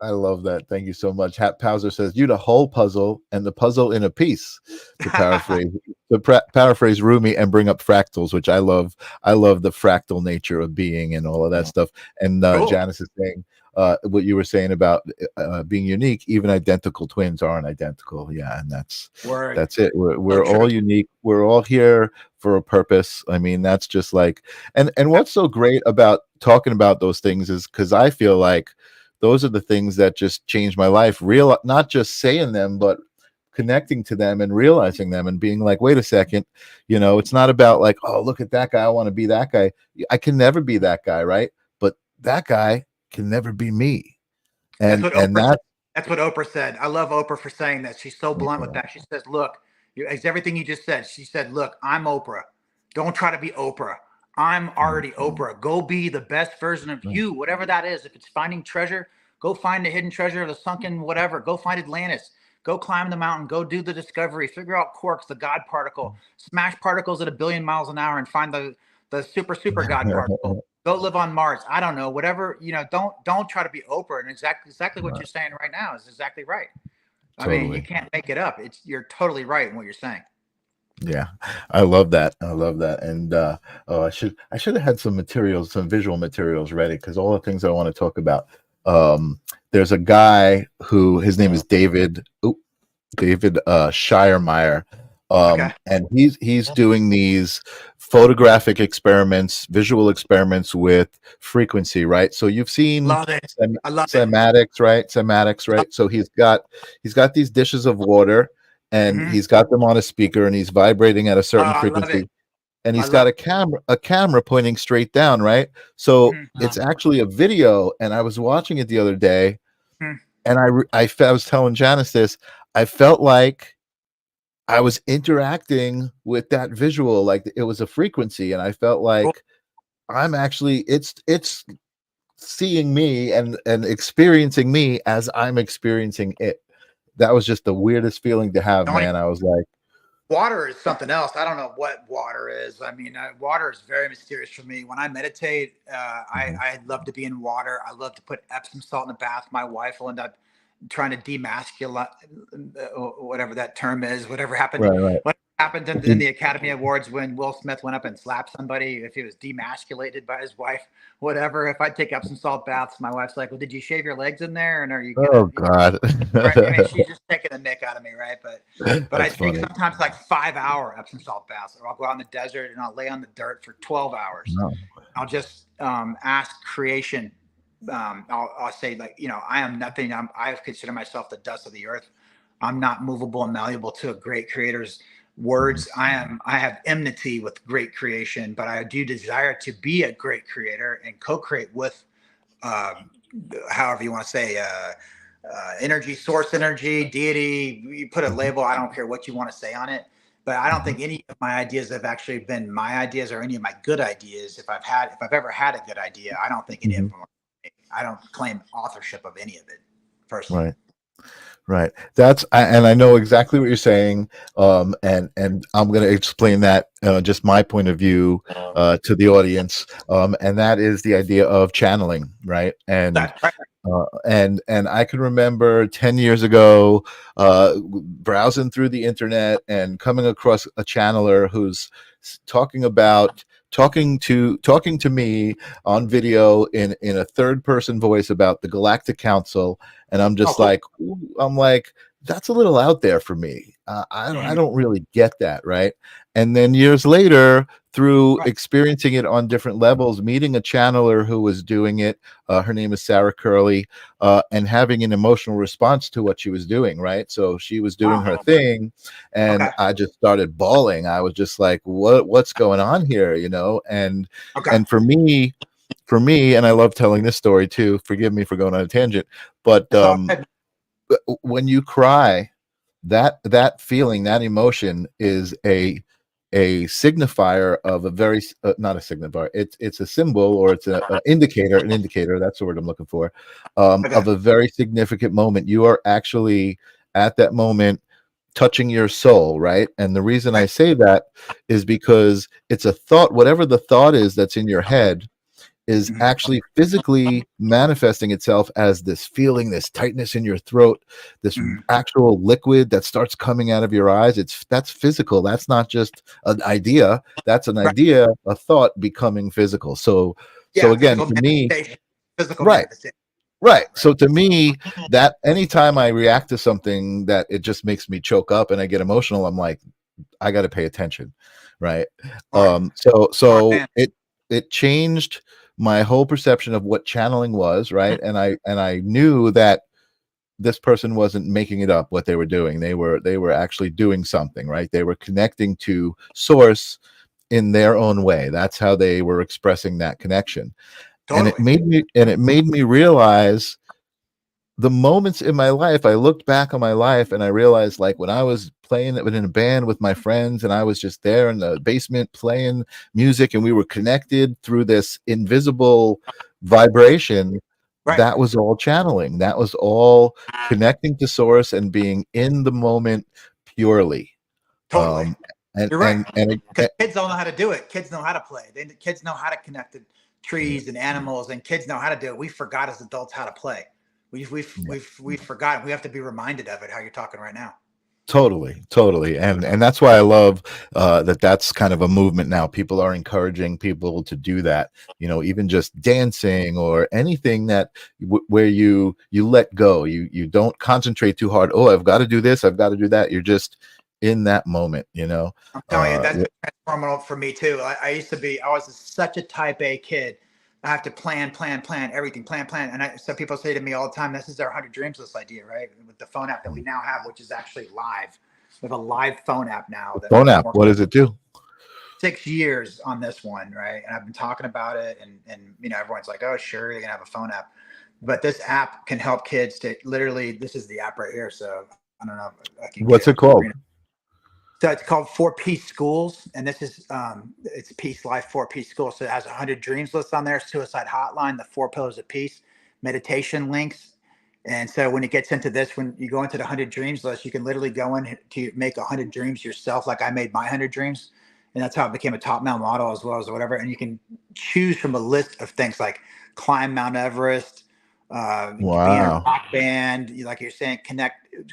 I love that. Thank you so much. Hat Pauser says, "You the whole puzzle and the puzzle in a piece." To paraphrase Rumi and bring up fractals, which I love. I love the fractal nature of being and all of that stuff. And Janice is saying what you were saying about being unique. Even identical twins aren't identical. Yeah, and that's it. We're all unique. We're all here for a purpose. I mean, that's just like and what's so great about talking about those things is because I feel like those are the things that just changed my life. Not just saying them, but connecting to them and realizing them and being like, wait a second, it's not about like, oh, look at that guy. I want to be that guy. I can never be that guy. Right. But that guy can never be me. And that's what Oprah said. I love Oprah for saying that. She's so blunt with that. She says, look, it's everything you just said. She said, look, I'm Oprah. Don't try to be Oprah. I'm already Oprah. Go be the best version of you, whatever that is. If it's finding treasure, go find the hidden treasure, the sunken whatever. Go find Atlantis. Go climb the mountain. Go do the discovery. Figure out quarks, the God particle. Smash particles at 1 billion miles an hour and find the super God particle. Go live on Mars. I don't know. Whatever. Don't try to be Oprah. And exactly what you're saying right now is exactly right. Totally. I mean, you can't make it up. You're totally right in what you're saying. Yeah, I love that. And I should have had some visual materials ready because all the things I want to talk about. There's a guy who his name is David Shiremeyer. And he's doing these photographic experiments, visual experiments with frequency, right? So you've seen cymatics, right? Cymatics, right? So he's got these dishes of water. And he's got them on a speaker and he's vibrating at a certain frequency. And he's got a camera pointing straight down, right? So it's actually a video. And I was watching it the other day and I was telling Janice this. I felt like I was interacting with that visual, like it was a frequency. And I felt like I'm actually, it's seeing me and experiencing me as I'm experiencing it. That was just the weirdest feeling to have, man. I was like, Water is something else. I don't know what water is. I mean, water is very mysterious for me. When I meditate, Mhm. I love to be in water. I love to put Epsom salt in the bath. My wife will end up trying to demasculate, whatever that term is. Whatever happened. Right, right. What happened in the Academy Awards when Will Smith went up and slapped somebody if he was demasculated by his wife? Whatever. If I take Epsom salt baths, my wife's like, "Well, did you shave your legs in there, and are you Oh gonna?" God. Right. I mean, she's just taking the nick out of me, right? But I That's take funny. sometimes like 5 hour Epsom salt baths, or I'll go out in the desert and I'll lay on the dirt for 12 hours. No. I'll just ask creation. I'll say, like, I am nothing. I consider myself the dust of the earth. I'm not movable and malleable to a great creator's Mhm. words. I have enmity with great creation, but I do desire to be a great creator and co-create with, um, however you want to say, energy, source energy, deity. You put a Mhm. label. I don't care what you want to say on it. But I don't Mhm. think any of my ideas have actually been my ideas or any of my good ideas. If I've ever had a good idea, I don't think any of Mhm. them are me. I don't claim authorship of any of it personally. Right. Right. And I know exactly what you're saying. And I'm going to explain that, just my point of view, to the audience. And that is the idea of channeling, right? And That's right. and I can remember 10 years ago, browsing through the internet and coming across a channeler who's talking to me on video in a third person voice about the Galactic Council, and I'm Oh, just cool. like, that's a little out there for me. I Mhm. don't really get that, right? And then years later, through Right. experiencing it on different levels, meeting a channeler who was doing it, her name is Sarah Curley, and having an emotional response to what she was doing, right? So she was doing her Wow. thing, and Okay. I just started bawling. I was just like, what's going on here, Okay. and for me, and I love telling this story too. Forgive me for going on a tangent, but It's all good. when you cry, that feeling, that emotion is a signifier of a very not a signifier, it's a symbol, or it's a indicator, an indicator, that's the word I'm looking for, Okay. of a very significant moment. You are actually at that moment touching your soul, right? And the reason I Right. say that is because it's a thought. Whatever the thought is that's in your head is Mhm. actually physically manifesting itself as this feeling, this tightness in your throat, this Mhm. actual liquid that starts coming out of your eyes. That's physical. That's not just an idea. That's an Right. idea, a thought becoming physical. So Yeah. again, Physical to me, manifestation. Physical right, manifestation. right. Right. So to me, that anytime I react to something that it just makes me choke up and I get emotional, I'm like, I got to pay attention, right? Smart. So Smart so man. it changed my whole perception of what channeling was, right? And I knew that this person wasn't making it up what they were doing. They were actually doing something, right? They were connecting to source in their own way. That's how they were expressing that connection. And Totally. it made me realize the moments in my life. I looked back on my life and I realized, like, when I was playing it in a band with my friends and I was just there in the basement playing music and we were connected through this invisible vibration, Right. that was all channeling. That was all connecting to source and being in the moment purely. Totally. Um, and You're right. and and Because kids don't know how to do it. Kids know how to play. Kids know how to connect to trees and animals, and kids know how to do it. We forgot as adults how to play. We've forgotten. We have to be reminded of it. How you're talking right now. Totally, and that's why I love, that's kind of a movement now. People are encouraging people to do that. Even just dancing or anything that where you let go. You don't concentrate too hard. Oh, I've got to do this. I've got to do that. You're just in that moment. I'm telling you, that's Yeah. been transformational for me too. I was such a type A kid. I have to plan everything, plan. So people say to me all the time, this is our 100 Dreams List idea, right? With the phone app that we now have, which is actually live. We have a live phone app now that Phone I've been app. working What does it do? 6 years on this one, right? And I've been talking about it, and everyone's like, oh, sure, you're gonna have a phone app. But this app can help kids to literally, this is the app right here. So I don't know if I can get What's it it on called? screen. So it's called Four Peace Schools, and this is it's Peace Life Four Peace Schools. So it has 100 Dreams list on there, suicide hotline, the 4 pillars of peace, meditation links, And so when it gets into this, when you go into the 100 dreams list, you can literally go in to make 100 dreams yourself. Like I made my 100 dreams, and that's how it became a top male model as well as whatever. And you can choose from a list of things like climb Mount Everest, be in a Wow. rock band, like you're saying,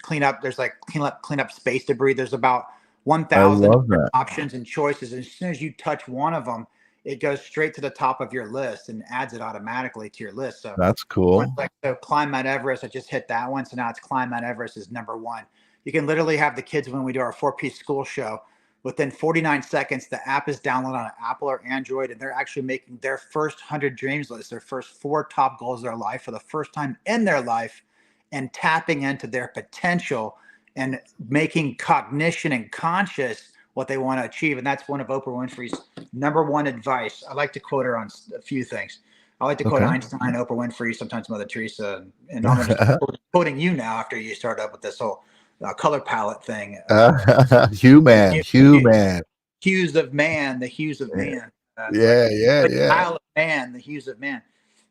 clean up. There's like clean up space debris. There's about I 1,000 love that. options and choices. And as soon as you touch one of them, it goes straight to the top of your list and adds it automatically to your list. So That's cool. like, so climb Mount Everest, I just hit that one. So now it's climb Mount Everest is number one. You can literally have the kids when we do our 4-piece school show. Within 49 seconds, the app is downloaded on Apple or Android, and they're actually making their first 100 dreams list, their first 4 top goals of their life for the first time in their life, and tapping into their potential and making cognition and conscious what they want to achieve. And that's one of Oprah Winfrey's number one advice. I like to quote her on a few things. I like to quote Einstein, Oprah Winfrey, sometimes Mother Teresa, and I'm just quoting you now after you started up with this whole color palette thing. Human. Hues of man, the hues of man. Yeah. Style of man, the hues of man.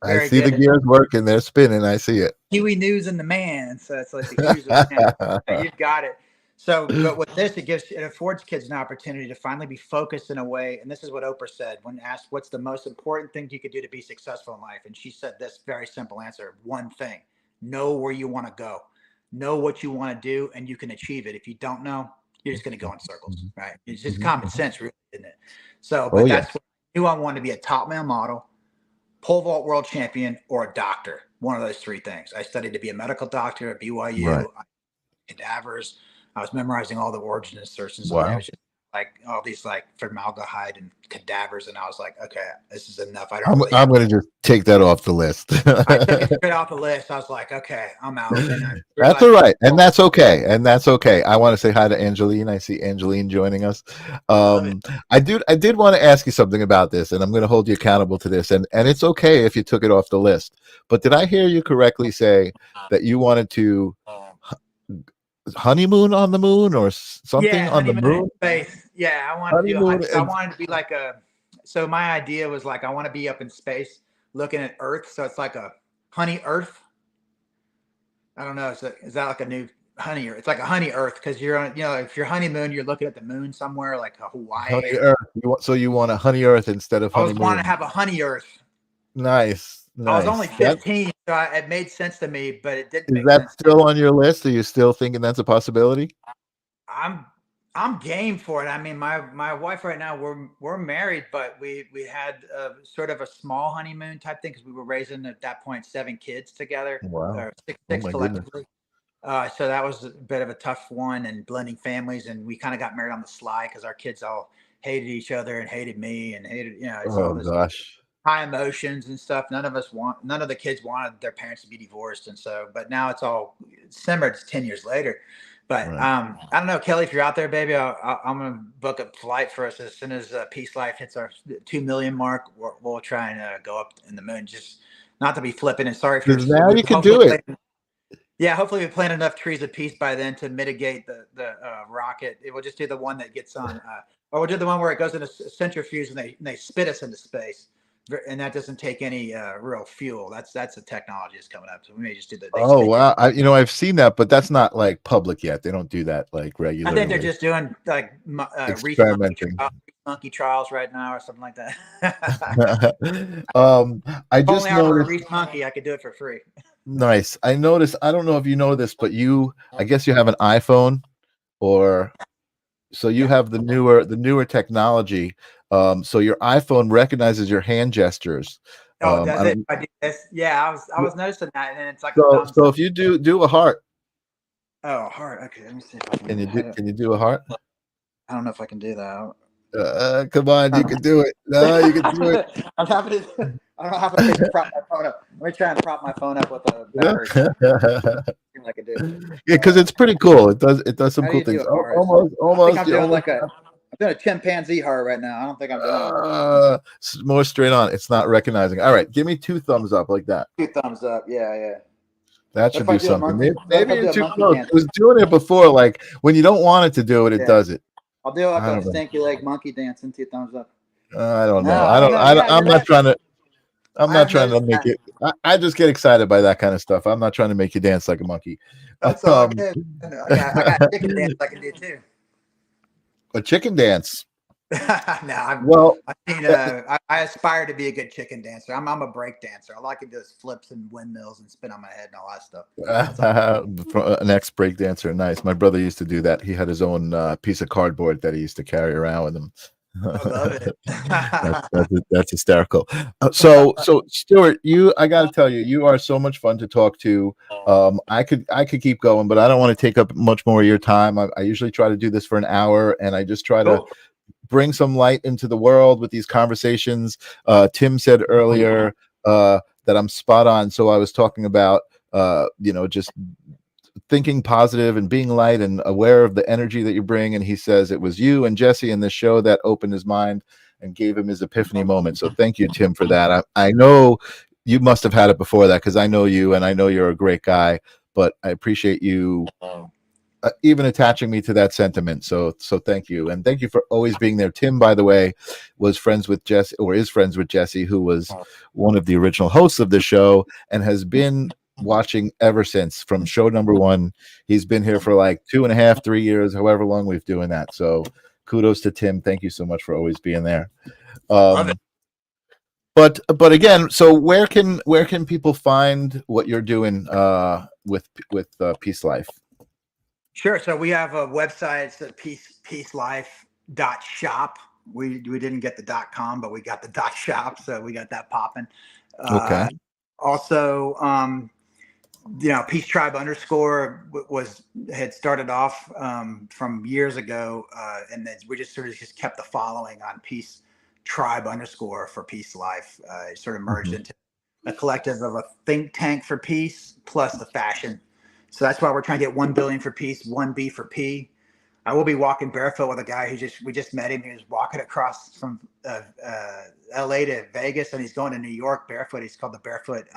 I see the gears working. They're spinning. I see it. Huey News and the man. So it's like the hues of man. You've got it. So, but with this, it affords kids an opportunity to finally be focused in a way. And this is what Oprah said when asked, what's the most important thing you could do to be successful in life? And she said this very simple answer: one thing, know where you want to go, know what you want to do, and you can achieve it. If you don't know, you're just going to go in circles, right? It's just common sense, really, isn't it? So, but that's what I knew. I wanted to be a top male model, pole vault world champion, or a doctor. One of those 3 things. I studied to be a medical doctor at BYU, cadavers. I was memorizing all the origin insertions. Wow. It was just like all these like formaldehyde and cadavers. And I was like, okay, this is enough. I'm going to just take that off the list. I took it straight off the list. I was like, okay, I'm out. That's all right. And that's okay. I want to say hi to Angeline. I see Angeline joining us. I did want to ask you something about this, and I'm going to hold you accountable to this. And it's okay if you took it off the list. But did I hear you correctly say that you wanted to honeymoon on the moon or something on the moon? Space. Yeah, I wanted to be like so my idea was like, I want to be up in space looking at Earth. So it's like a honey Earth. I don't know. Is that like a new honey Earth? It's like a honey Earth because you're on, if you're honeymoon, you're looking at the moon somewhere like Hawaii. Honey Earth. So you want a honey Earth instead of honeymoon. I want to have a honey Earth. Nice. I was only 15, so it made sense to me, but it didn't. Is that still on your list? Are you still thinking that's a possibility? I'm game for it. I mean, my wife right now, we're married, but we had sort of a small honeymoon type thing because we were raising at that point 7 kids together. Wow. Or six collectively. So that was a bit of a tough one, and blending families, and we kind of got married on the sly because our kids all hated each other and hated me and hated gosh. High emotions and stuff. None of the kids wanted their parents to be divorced. And so, but now it's all simmered 10 years later. But I don't know, Kelly, if you're out there, baby, I'm going to book a flight for us as soon as Peace Life hits our 2 million mark. We'll try and go up in the moon, just not to be flippant. And sorry for now you can do it. Yeah, hopefully we plant enough trees of peace by then to mitigate the rocket. We'll just do the one that gets on, or we'll do the one where it goes in a centrifuge and they spit us into space. And that doesn't take any real fuel. That's the technology that's coming up. So we may just do that. Wow! I've seen that, but that's not like public yet. They don't do that like regularly. I think they're just doing like experimenting monkey trials right now or something like that. I just noticed Reese monkey. I could do it for free. Nice. I noticed. I don't know if you know this, but I guess you have an iPhone, so you have the newer technology. So your iPhone recognizes your hand gestures. Oh, does it? I do this. Yeah, I was noticing that, and it's like so if you do a heart. Oh, heart. Okay, let me see. If I can you do a heart? I don't know if I can do that. Come on, you can do it. No, you can do it. I don't have to prop my phone up. Let me try and prop my phone up with a battery. I can do. Yeah, because it's pretty cool. It does some cool things. Almost. I'm doing I'm doing a chimpanzee heart right now. I don't think I'm doing more straight on. It's not recognizing. All right, give me 2 thumbs up like that. 2 thumbs up. Yeah. That should do something. Maybe you're too close. I was doing it before. Like when you don't want it to do it, it does it. I'll do like a stinky leg monkey dancing. 2 thumbs up. I don't know. I'm not trying to. I'm I not have trying to noticed make that. it. I just get excited by that kind of stuff. I'm not trying to make you dance like a monkey. That's all Um, good. I got chicken dance I can do too. a chicken dance. No, Well, I mean, I aspire to be a good chicken dancer. I'm a break dancer. All I can do is flips and windmills and spin on my head and all that stuff. That's all. an ex break dancer. Nice. My brother used to do that. He had his own piece of cardboard that he used to carry around with him. I love it. That's hysterical. So Stewart, I got to tell you, you are so much fun to talk to. I could keep going, but I don't want to take up much more of your time. I usually try to do this for an hour, and I just try to Cool. bring some light into the world with these conversations. Tim said earlier that I'm spot on. So I was talking about just thinking positive and being light and aware of the energy that you bring. And he says it was you and Jesse in this show that opened his mind and gave him his epiphany moment. So thank you, Tim, for that. I know you must have had it before that, because I know you and I know you're a great guy, but I appreciate you even attaching me to that sentiment. So thank you. And thank you for always being there. Tim, by the way, was friends with Jesse, or is friends with Jesse, who was one of the original hosts of the show and has been watching ever since, from show number one. He's been here for like 2.5, 3 years, however long we've doing that. So kudos to Tim. Thank you so much for always being there. Love it. But again, so where can people find what you're doing with Peace Life? Sure. So we have a website. It's at peacelife.shop. We didn't get the .com, but we got the .shop. So we got that popping. Okay. Also, Peacetribe _ had started off from years ago, and then we just sort of kept the following on Peacetribe _ for Peace Life. It sort of merged into a collective of a think tank for peace plus the fashion. So that's why we're trying to get 1 billion for peace, 1B for P. I will be walking barefoot with a guy we just met him. He was walking across from LA to Vegas, and he's going to New York barefoot. He's called the Barefoot.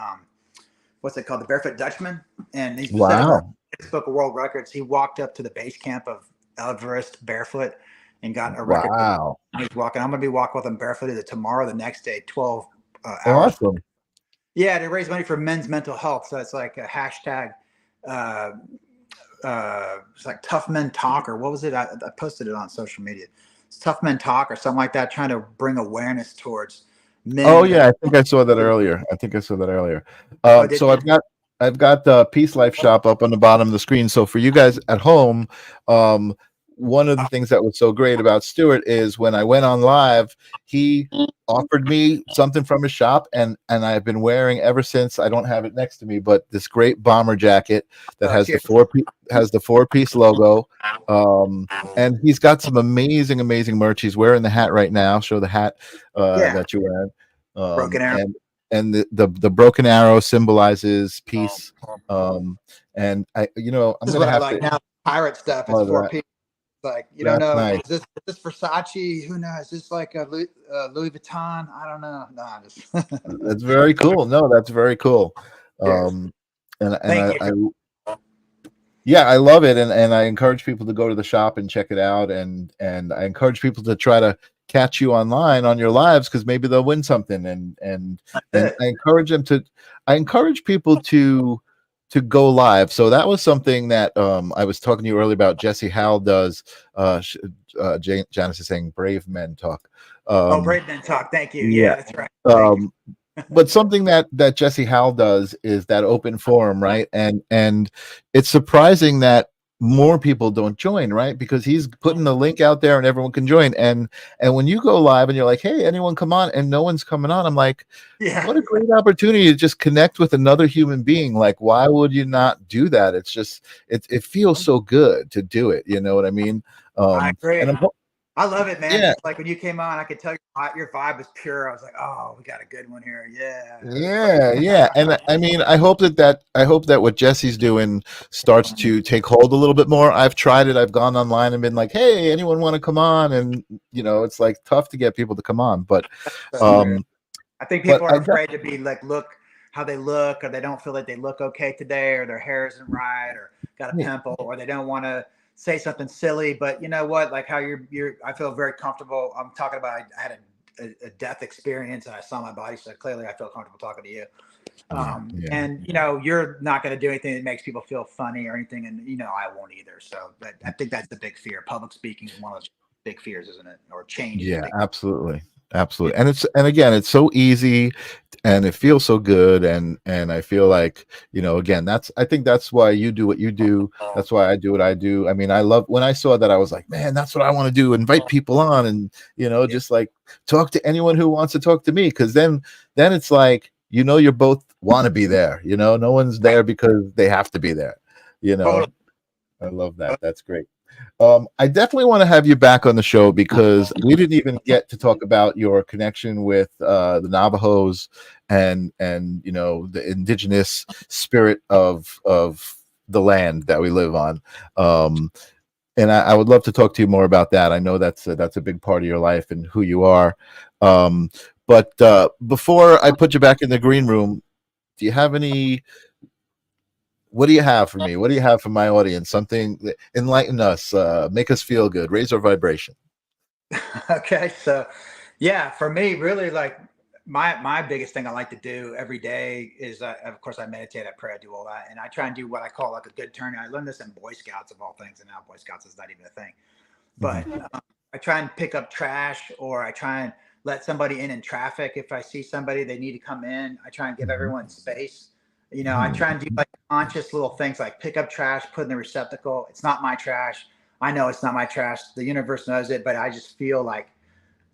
What's it called? The Barefoot Dutchman. And he's set up Guinness Book of World Records. He walked up to the base camp of Everest barefoot and got a record. Wow. He's walking. I'm going to be walking with him barefoot either tomorrow or the next day, 12 hours. Awesome. Yeah, to raise money for men's mental health. So it's like a hashtag. It's like Tough Men Talk, or what was it? I posted it on social media. It's Tough Men Talk or something like that, trying to bring awareness towards men. Oh yeah, I think I saw that earlier. So I've got the Peace Life shop up on the bottom of the screen. So for you guys at home, one of the things that was so great about Stewart is when I went on live, he offered me something from his shop, and I've been wearing ever since. I don't have it next to me, but this great bomber jacket that has the 4-piece logo. And he's got some amazing merch. He's wearing the hat right now. Show the hat that you're wearing. Broken arrow. And the broken arrow symbolizes peace. And I'm gonna have like to now pirate stuff. It's 4 people. Like you don't know. Nice. Is this Versace? Who knows? Is this like a Louis Vuitton? I don't know. No, That's very cool. No, that's very cool. Thank you. I love it, and I encourage people to go to the shop and check it out, and I encourage people to try to catch you online on your lives, because maybe they'll win something, and I encourage people to go live. So that was something that I was talking to you earlier about. Jesse Howell does. Janice is saying Brave Men Talk. Brave Men Talk. Thank you. Yeah, that's right. But something that Jesse Howell does is that open forum, right? And it's surprising that more people don't join, right? Because he's putting the link out there and everyone can join. And when you go live and you're like, hey, anyone come on, and no one's coming on, I'm like, what a great opportunity to just connect with another human being. Like, why would you not do that? It's just, it feels so good to do it. You know what I mean? I agree. And I love it, man. Yeah. Like when you came on, I could tell your vibe was pure. I was like, oh, we got a good one here. Yeah. And I mean, I hope that what Jesse's doing starts to take hold a little bit more. I've tried it. I've gone online and been like, hey, anyone want to come on? And it's like tough to get people to come on. But I think people are afraid to be like, look how they look, or they don't feel like they look okay today, or their hair isn't right, or got a pimple, or they don't want to say something silly. But you know what, like how you're I feel very comfortable. I'm talking about, I had a death experience and I saw my body, so clearly I feel comfortable talking to you. Yeah. And you know, you're not going to do anything that makes people feel funny or anything, and you know, I won't either. So I think that's the big fear. Public speaking is one of those big fears, isn't it? Or change is a Yeah, big. absolutely. Absolutely. And again, it's so easy and it feels so good. And I feel like, again, I think that's why you do what you do. That's why I do what I do. I mean, I love when I saw that, I was like, man, that's what I want to do. Invite people on and, just like talk to anyone who wants to talk to me. Cause then it's like, you both want to be there, no one's there because they have to be there, Totally. I love that. That's great. I definitely want to have you back on the show because we didn't even get to talk about your connection with the Navajos and the indigenous spirit of the land that we live on. And I would love to talk to you more about that. I know that's a big part of your life and who you are. But before I put you back in the green room, do you have any? What do you have for me? What do you have for my audience? Something that enlighten us, make us feel good, raise our vibration. Okay, so yeah, for me, really, like my biggest thing I like to do every day is, of course, I meditate, I pray, I do all that, and I try and do what I call like a good turn. I learned this in Boy Scouts of all things, and now Boy Scouts is not even a thing. But I try and pick up trash, or I try and let somebody in traffic. If I see somebody they need to come in, I try and give everyone space. You know, I try and do like conscious little things like pick up trash, put in the receptacle. It's not my trash. I know it's not my trash. The universe knows it, but I just feel like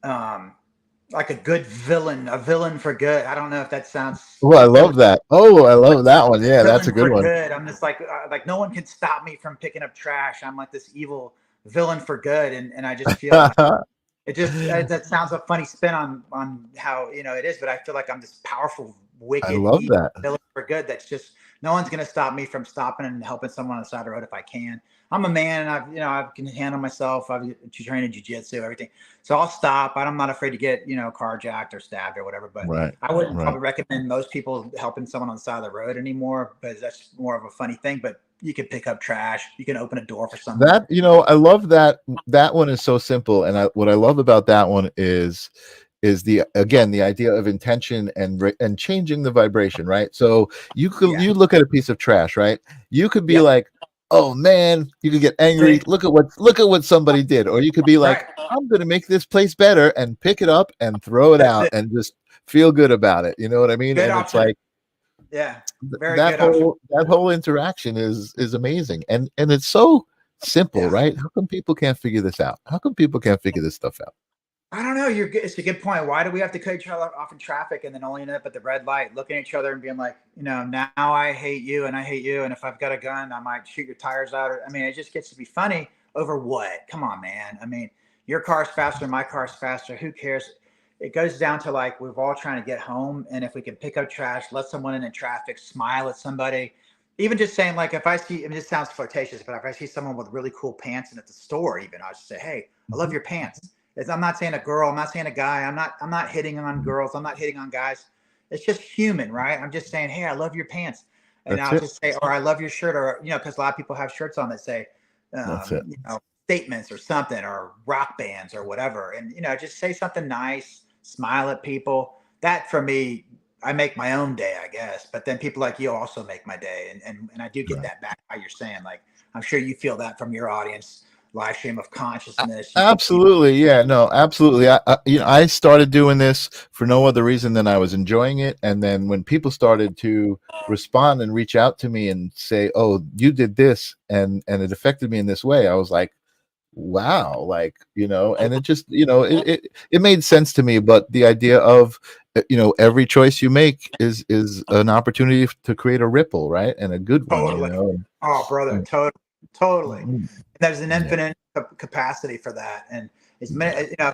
a good villain, a villain for good. I don't know if that sounds Oh, I silly. love that. Oh, I love that one. Yeah, that's Villain a good for one. good. I'm just like no one can stop me from picking up trash. I'm like this evil villain for good, and I just feel like it just that sounds a funny spin on how it is, but I feel like I'm this powerful, I wicked, love evil that. villain for good. That's just no one's gonna stop me from stopping and helping someone on the side of the road if I can. I'm a man, and I can handle myself. I've trained in jujitsu, everything, so I'll stop. I'm not afraid to get carjacked or stabbed or whatever. But Right. I wouldn't Right. probably recommend most people helping someone on the side of the road anymore because that's more of a funny thing. But you can pick up trash, you can open a door for someone. That, I love that. That one is so simple. And what I love about that one is the idea of intention and changing the vibration, right? So Yeah. you look at a piece of trash, right? You could be Yep. like, oh man, you could get angry. Look at what somebody did. Or you could be like, Right. I'm gonna make this place better and pick it up and throw it That's out it. and just feel good about it. You know what I mean? Good And it's option. like Yeah. Very that good option. whole interaction is amazing. And it's so simple, Yeah. right? How come people can't figure this out? How come people can't figure this stuff out? I don't know. It's a good point. Why do we have to cut each other off in traffic and then only end up at the red light, looking at each other and being like, now I hate you and I hate you. And if I've got a gun, I might shoot your tires out. I mean, it just gets to be funny over what? Come on, man. I mean, your car's faster, my car's faster. Who cares? It goes down to like, we're all trying to get home. And if we can pick up trash, let someone in traffic, smile at somebody, even just saying like, if I see, I mean, this sounds flirtatious, but if I see someone with really cool pants and at the store, even I'll just say, hey, I love your pants. I'm not saying a girl. I'm not saying a guy. I'm not hitting on girls. I'm not hitting on guys. It's just human, right? I'm just saying, hey, I love your pants, and That's I'll it. just say, or I love your shirt, or because a lot of people have shirts on that say, That's it. statements or something, or rock bands or whatever, and just say something nice, smile at people. That for me, I make my own day, I guess. But then people like you also make my day, and I do get Right. that back. How you're saying, like, I'm sure you feel that from your audience. Live stream of consciousness. Absolutely. Yeah, no, absolutely. I started doing this for no other reason than I was enjoying it. And then when people started to respond and reach out to me and say, oh, you did this and it affected me in this way, I was like, wow, like, and it just, it made sense to me. But the idea of, every choice you make is an opportunity to create a ripple, right? And a good one, Totally. Oh, brother, And- totally. mm, There's an yeah. infinite capacity for that, and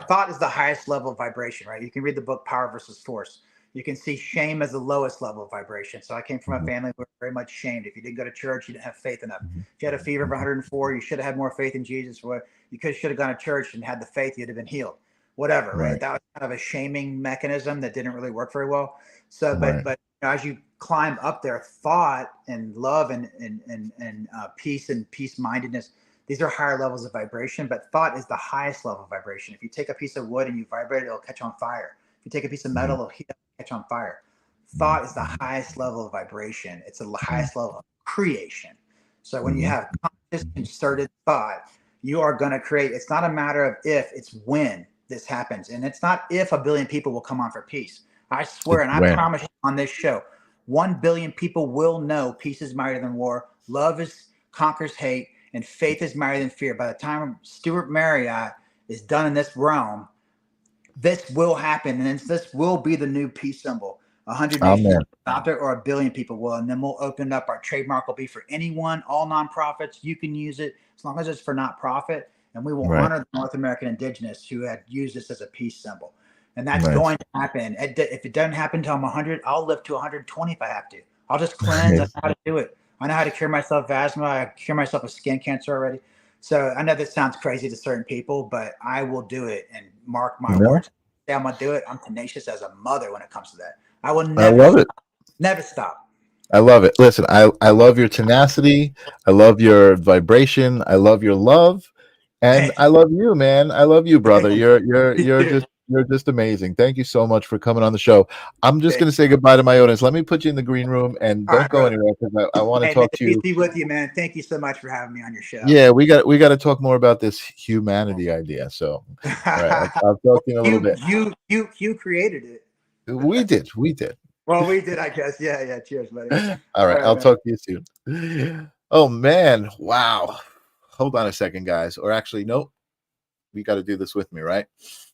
thought is the highest level of vibration, right? You can read the book Power versus Force. You can see shame as the lowest level of vibration. So I came from a Mhm, family where we were very much shamed. If you didn't go to church, you didn't have faith enough. mhm, If you had a fever of mhm. 104, you should have had more faith in Jesus. Or you should have gone to church and had the faith, you'd have been healed. Whatever, right? Right, That was kind of a shaming mechanism that didn't really work very well. So, right. but as you climb up there, thought and love and peace and peace mindedness, These are higher levels of vibration, but thought is the highest level of vibration. If you take a piece of wood and you vibrate it, it'll catch on fire. If you take a piece of metal, it'll heat up and catch on fire. Thought is the highest level of vibration. It's the highest level of creation. So when you have conscious concerted thought, you are going to create. It's not a matter of if, it's when this happens. And it's not if 1 billion people will come on for peace. I swear, and I promise you on this show, 1 billion people will know peace is mightier than war, love conquers hate, and faith is mightier than fear. By the time Stewart Marriott is done in this realm, this will happen, and this will be the new peace symbol. 100 nations adopt it, or 1 billion people will, and then we'll open up. Our trademark will be for anyone, all nonprofits. You can use it as long as it's for not profit, and we will honor the North American Indigenous who had used this as a peace symbol. And that's going to happen. If it doesn't happen until I'm 100, I'll live to 120 if I have to. I'll just cleanse. I know how to do it. I know how to cure myself of asthma. I cure myself of skin cancer already. So I know this sounds crazy to certain people, but I will do it. And mark my words. Say I'm going to do it. I'm tenacious as a mother when it comes to that. I will never stop. I love it. Listen, I love your tenacity. I love your vibration. I love your love. And I love you, man. I love you, brother. You're just amazing. Thank you so much for coming on the show. I'm just going to say goodbye to my audience. Let me put you in the green room and don't go anywhere because I want to talk to you. Be with you, man. Thank you so much for having me on your show. Yeah, we got to talk more about this humanity idea. So, all right, I'll talk to you in a little bit. You created it. We did. Well, we did, I guess. Yeah. Cheers, buddy. All right, I'll talk to you soon. Oh man, wow. Hold on a second, guys. Or actually, nope. We got to do this with me, right?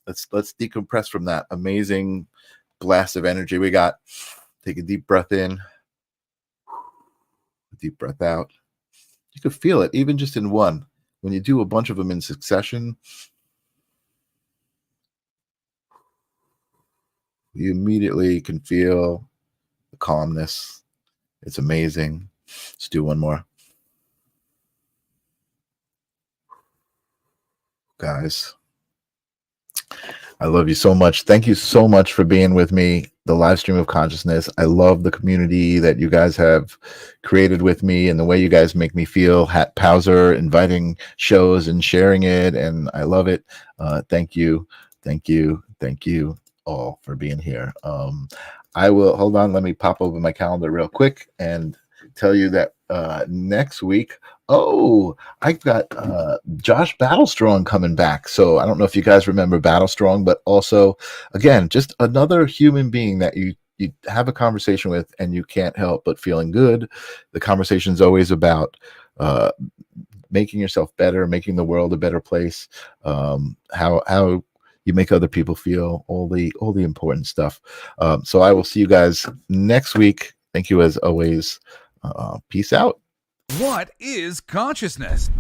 Let's decompress from that amazing blast of energy we got. Take a deep breath in, deep breath out. You could feel it even just in one. When you do a bunch of them in succession, you immediately can feel the calmness. It's amazing. Let's do one more. Guys, I love you so much. Thank you so much for being with me. The live stream of consciousness. I love the community that you guys have created with me and the way you guys make me feel. Hat Powser, inviting shows and sharing it. And I love it. Thank you all for being here. I will hold on. Let me pop open my calendar real quick and tell you that next week, I've got Josh Battlestrong coming back. So I don't know if you guys remember Battlestrong, but also, again, just another human being that you have a conversation with and you can't help but feeling good. The conversation is always about making yourself better, making the world a better place, how you make other people feel, all the important stuff. So I will see you guys next week. Thank you as always. Peace out. What is consciousness?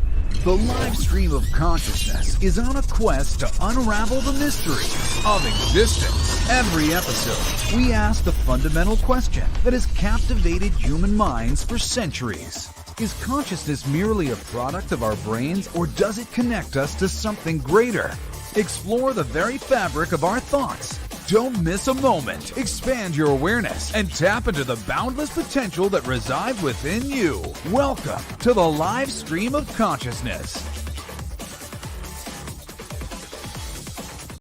The live stream of consciousness is on a quest to unravel the mysteries of existence. Every episode, we ask the fundamental question that has captivated human minds for centuries. Is consciousness merely a product of our brains, or does it connect us to something greater? Explore the very fabric of our thoughts. Don't miss a moment. Expand your awareness and tap into the boundless potential that resides within you. Welcome to the live stream of consciousness.